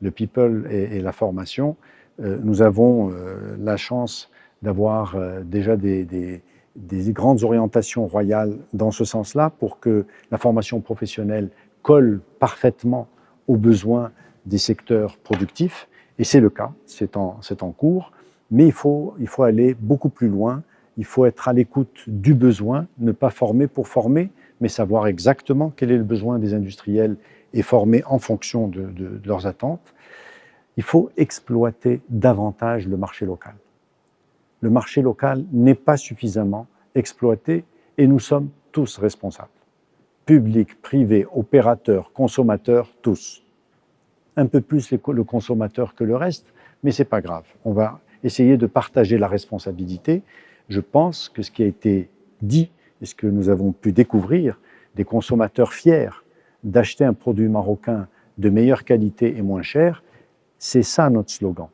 le people et la formation, nous avons la chance d'avoir déjà des grandes orientations royales dans ce sens-là pour que la formation professionnelle colle parfaitement aux besoins des secteurs productifs. Et c'est le cas, c'est en cours, mais il faut aller beaucoup plus loin, il faut être à l'écoute du besoin, ne pas former pour former, mais savoir exactement quel est le besoin des industriels et former en fonction de leurs attentes. Il faut exploiter davantage le marché local. Le marché local n'est pas suffisamment exploité et nous sommes tous responsables. Public, privé, opérateurs, consommateurs, tous. Un peu plus le consommateur que le reste, mais ce n'est pas grave. On va essayer de partager la responsabilité. Je pense que ce qui a été dit et ce que nous avons pu découvrir, des consommateurs fiers d'acheter un produit marocain de meilleure qualité et moins cher, c'est ça notre slogan.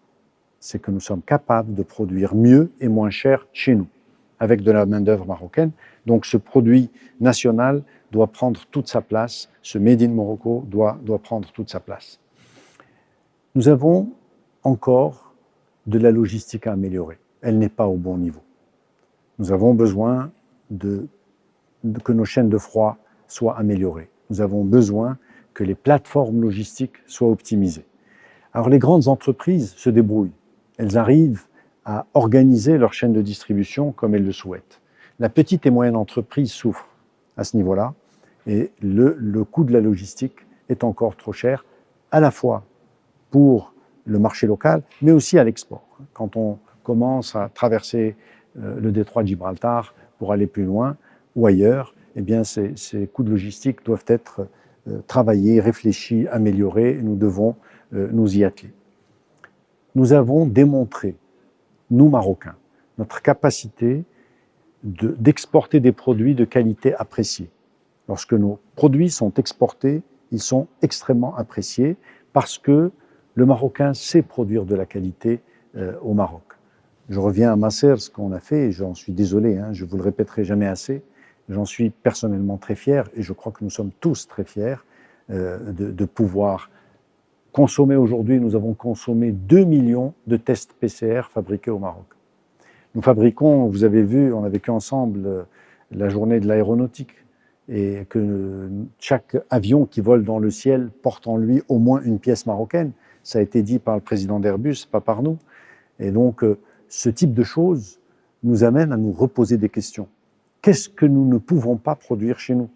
c'est que nous sommes capables de produire mieux et moins cher chez nous, avec de la main-d'œuvre marocaine. Donc ce produit national doit prendre toute sa place, ce Made in Morocco doit prendre toute sa place. Nous avons encore de la logistique à améliorer. Elle n'est pas au bon niveau. Nous avons besoin que nos chaînes de froid soient améliorées. Nous avons besoin que les plateformes logistiques soient optimisées. Alors les grandes entreprises se débrouillent. Elles arrivent à organiser leur chaîne de distribution comme elles le souhaitent. La petite et moyenne entreprise souffre à ce niveau-là et le coût de la logistique est encore trop cher, à la fois pour le marché local, mais aussi à l'export. Quand on commence à traverser le détroit de Gibraltar pour aller plus loin ou ailleurs, eh bien ces coûts de logistique doivent être travaillés, réfléchis, améliorés, et nous devons nous y atteler. Nous avons démontré, nous Marocains, notre capacité d'exporter des produits de qualité appréciée. Lorsque nos produits sont exportés, ils sont extrêmement appréciés parce que le Marocain sait produire de la qualité au Maroc. Je reviens à Masser, ce qu'on a fait, et j'en suis désolé, je ne vous le répéterai jamais assez, j'en suis personnellement très fier, et je crois que nous sommes tous très fiers de pouvoir consommer aujourd'hui. Nous avons consommé 2 millions de tests PCR fabriqués au Maroc. Nous fabriquons, vous avez vu, on a vécu ensemble la journée de l'aéronautique, et que chaque avion qui vole dans le ciel porte en lui au moins une pièce marocaine. Ça a été dit par le président d'Airbus, pas par nous. Et donc, ce type de choses nous amène à nous reposer des questions. Qu'est-ce que nous ne pouvons pas produire chez nous?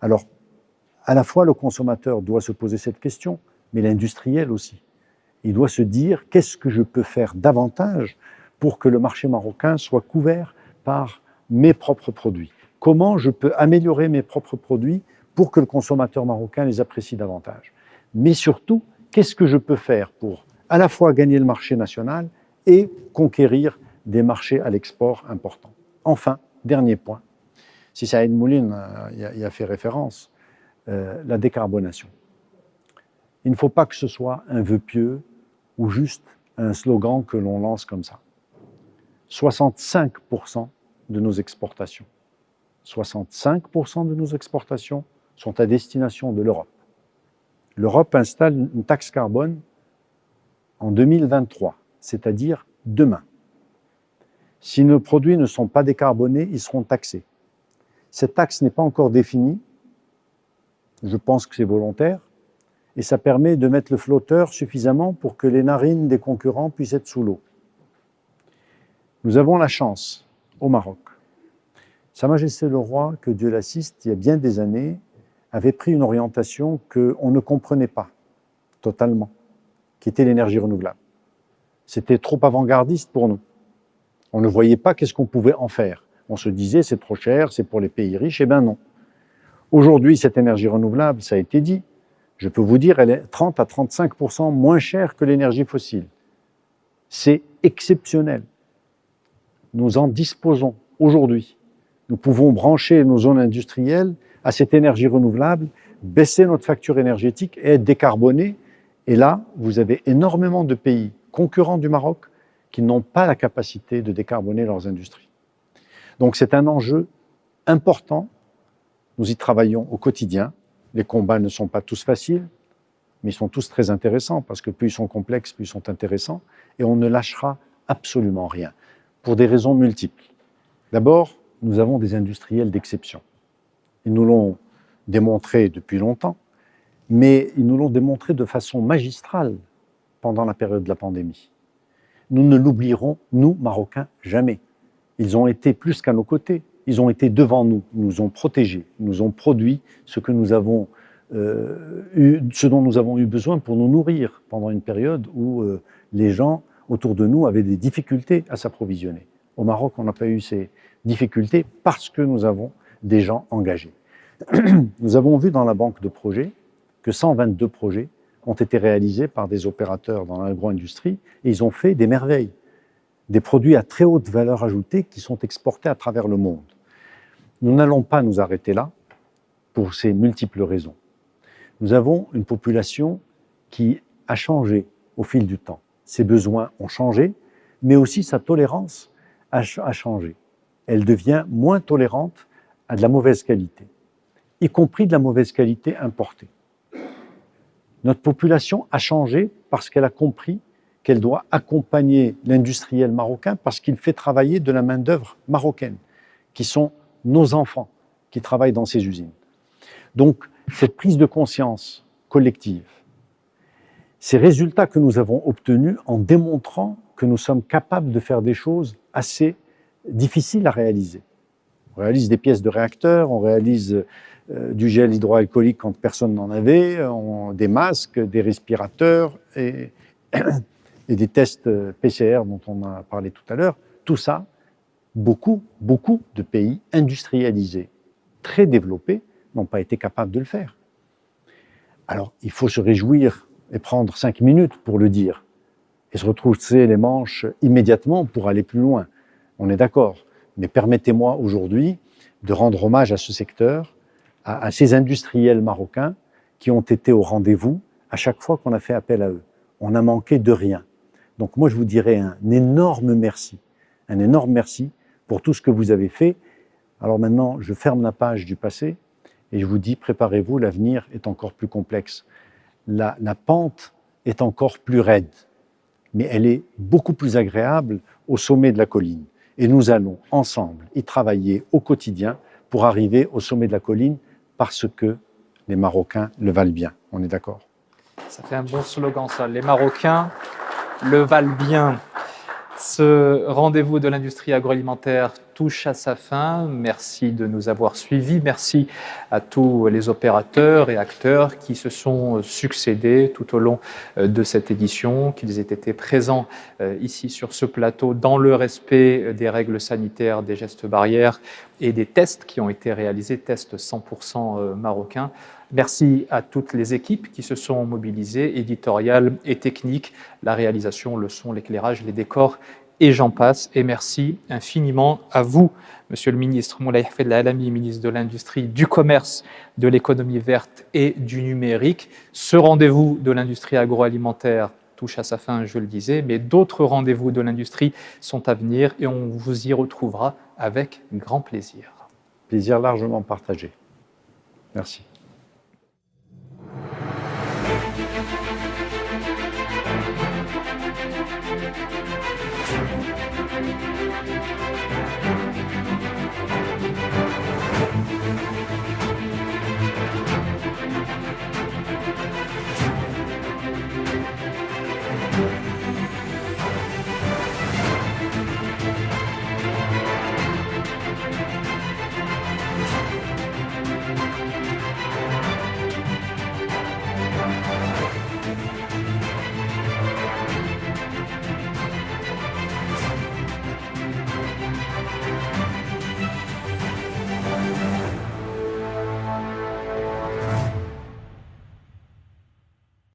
Alors, à la fois le consommateur doit se poser cette question, mais l'industriel aussi. Il doit se dire, qu'est-ce que je peux faire davantage pour que le marché marocain soit couvert par mes propres produits? Comment je peux améliorer mes propres produits pour que le consommateur marocain les apprécie davantage? Mais surtout, qu'est-ce que je peux faire pour à la fois gagner le marché national et conquérir des marchés à l'export importants? Enfin, dernier point, si Saïd Mouline y a fait référence, la décarbonation. Il ne faut pas que ce soit un vœu pieux ou juste un slogan que l'on lance comme ça. 65% de nos exportations, 65% de nos exportations sont à destination de l'Europe. L'Europe installe une taxe carbone en 2023, c'est-à-dire demain. Si nos produits ne sont pas décarbonés, ils seront taxés. Cette taxe n'est pas encore définie, je pense que c'est volontaire, et ça permet de mettre le flotteur suffisamment pour que les narines des concurrents puissent être sous l'eau. Nous avons la chance, au Maroc. Sa Majesté le Roi, que Dieu l'assiste, il y a bien des années, avait pris une orientation qu'on ne comprenait pas totalement, qui était l'énergie renouvelable. C'était trop avant-gardiste pour nous. On ne voyait pas qu'est-ce qu'on pouvait en faire. On se disait, c'est trop cher, c'est pour les pays riches. Eh bien non. Aujourd'hui, cette énergie renouvelable, ça a été dit, je peux vous dire, elle est 30 à 35% moins chère que l'énergie fossile. C'est exceptionnel. Nous en disposons aujourd'hui. Nous pouvons brancher nos zones industrielles à cette énergie renouvelable, baisser notre facture énergétique et être décarbonés. Et là, vous avez énormément de pays concurrents du Maroc qui n'ont pas la capacité de décarboner leurs industries. Donc c'est un enjeu important. Nous y travaillons au quotidien. Les combats ne sont pas tous faciles, mais ils sont tous très intéressants parce que plus ils sont complexes, plus ils sont intéressants. Et on ne lâchera absolument rien, pour des raisons multiples. D'abord, nous avons des industriels d'exception. Ils nous l'ont démontré depuis longtemps, mais ils nous l'ont démontré de façon magistrale pendant la période de la pandémie. Nous ne l'oublierons, nous, Marocains, jamais. Ils ont été plus qu'à nos côtés. Ils ont été devant nous, ils nous ont protégés, ils nous ont produit ce que nous avons ce dont nous avons eu besoin pour nous nourrir pendant une période où les gens autour de nous avaient des difficultés à s'approvisionner. Au Maroc, on n'a pas eu ces difficultés parce que nous avons des gens engagés. Nous avons vu dans la banque de projets que 122 projets ont été réalisés par des opérateurs dans l'agro-industrie et ils ont fait des merveilles. Des produits à très haute valeur ajoutée qui sont exportés à travers le monde. Nous n'allons pas nous arrêter là pour ces multiples raisons. Nous avons une population qui a changé au fil du temps. ses besoins ont changé, mais aussi sa tolérance a changé. Elle devient moins tolérante à de la mauvaise qualité, y compris de la mauvaise qualité importée. Notre population a changé parce qu'elle a compris qu'elle doit accompagner l'industriel marocain parce qu'il fait travailler de la main-d'œuvre marocaine, qui sont nos enfants qui travaillent dans ces usines. Donc, cette prise de conscience collective, ces résultats que nous avons obtenus en démontrant que nous sommes capables de faire des choses assez difficiles à réaliser. On réalise des pièces de réacteurs, on réalise du gel hydroalcoolique quand personne n'en avait, des masques, des respirateurs et des tests PCR dont on a parlé tout à l'heure. Tout ça, beaucoup de pays industrialisés, très développés, n'ont pas été capables de le faire. Alors, il faut se réjouir et prendre 5 minutes pour le dire et se retrousser les manches immédiatement pour aller plus loin. On est d'accord. Mais permettez-moi aujourd'hui de rendre hommage à ce secteur, à ces industriels marocains qui ont été au rendez-vous à chaque fois qu'on a fait appel à eux. On n'a manqué de rien. Donc moi, je vous dirais un énorme merci pour tout ce que vous avez fait. Alors maintenant, je ferme la page du passé et je vous dis, préparez-vous, l'avenir est encore plus complexe. La pente est encore plus raide, mais elle est beaucoup plus agréable au sommet de la colline. Et nous allons ensemble y travailler au quotidien pour arriver au sommet de la colline parce que les Marocains le valent bien. On est d'accord? Ça fait un bon slogan, ça. Les Marocains le valent bien. Ce rendez-vous de l'industrie agroalimentaire touche à sa fin. Merci de nous avoir suivis. Merci à tous les opérateurs et acteurs qui se sont succédés tout au long de cette édition, qu'ils aient été présents ici sur ce plateau dans le respect des règles sanitaires, des gestes barrières et des tests qui ont été réalisés, tests 100% marocains. Merci à toutes les équipes qui se sont mobilisées, éditoriales et techniques, la réalisation, le son, l'éclairage, les décors et j'en passe. Et merci infiniment à vous, Monsieur le ministre Moulay Hafed Alami, ministre de l'Industrie, du Commerce, de l'Économie verte et du Numérique. Ce rendez-vous de l'industrie agroalimentaire touche à sa fin, je le disais, mais d'autres rendez-vous de l'industrie sont à venir et on vous y retrouvera avec grand plaisir. Plaisir largement partagé. Merci.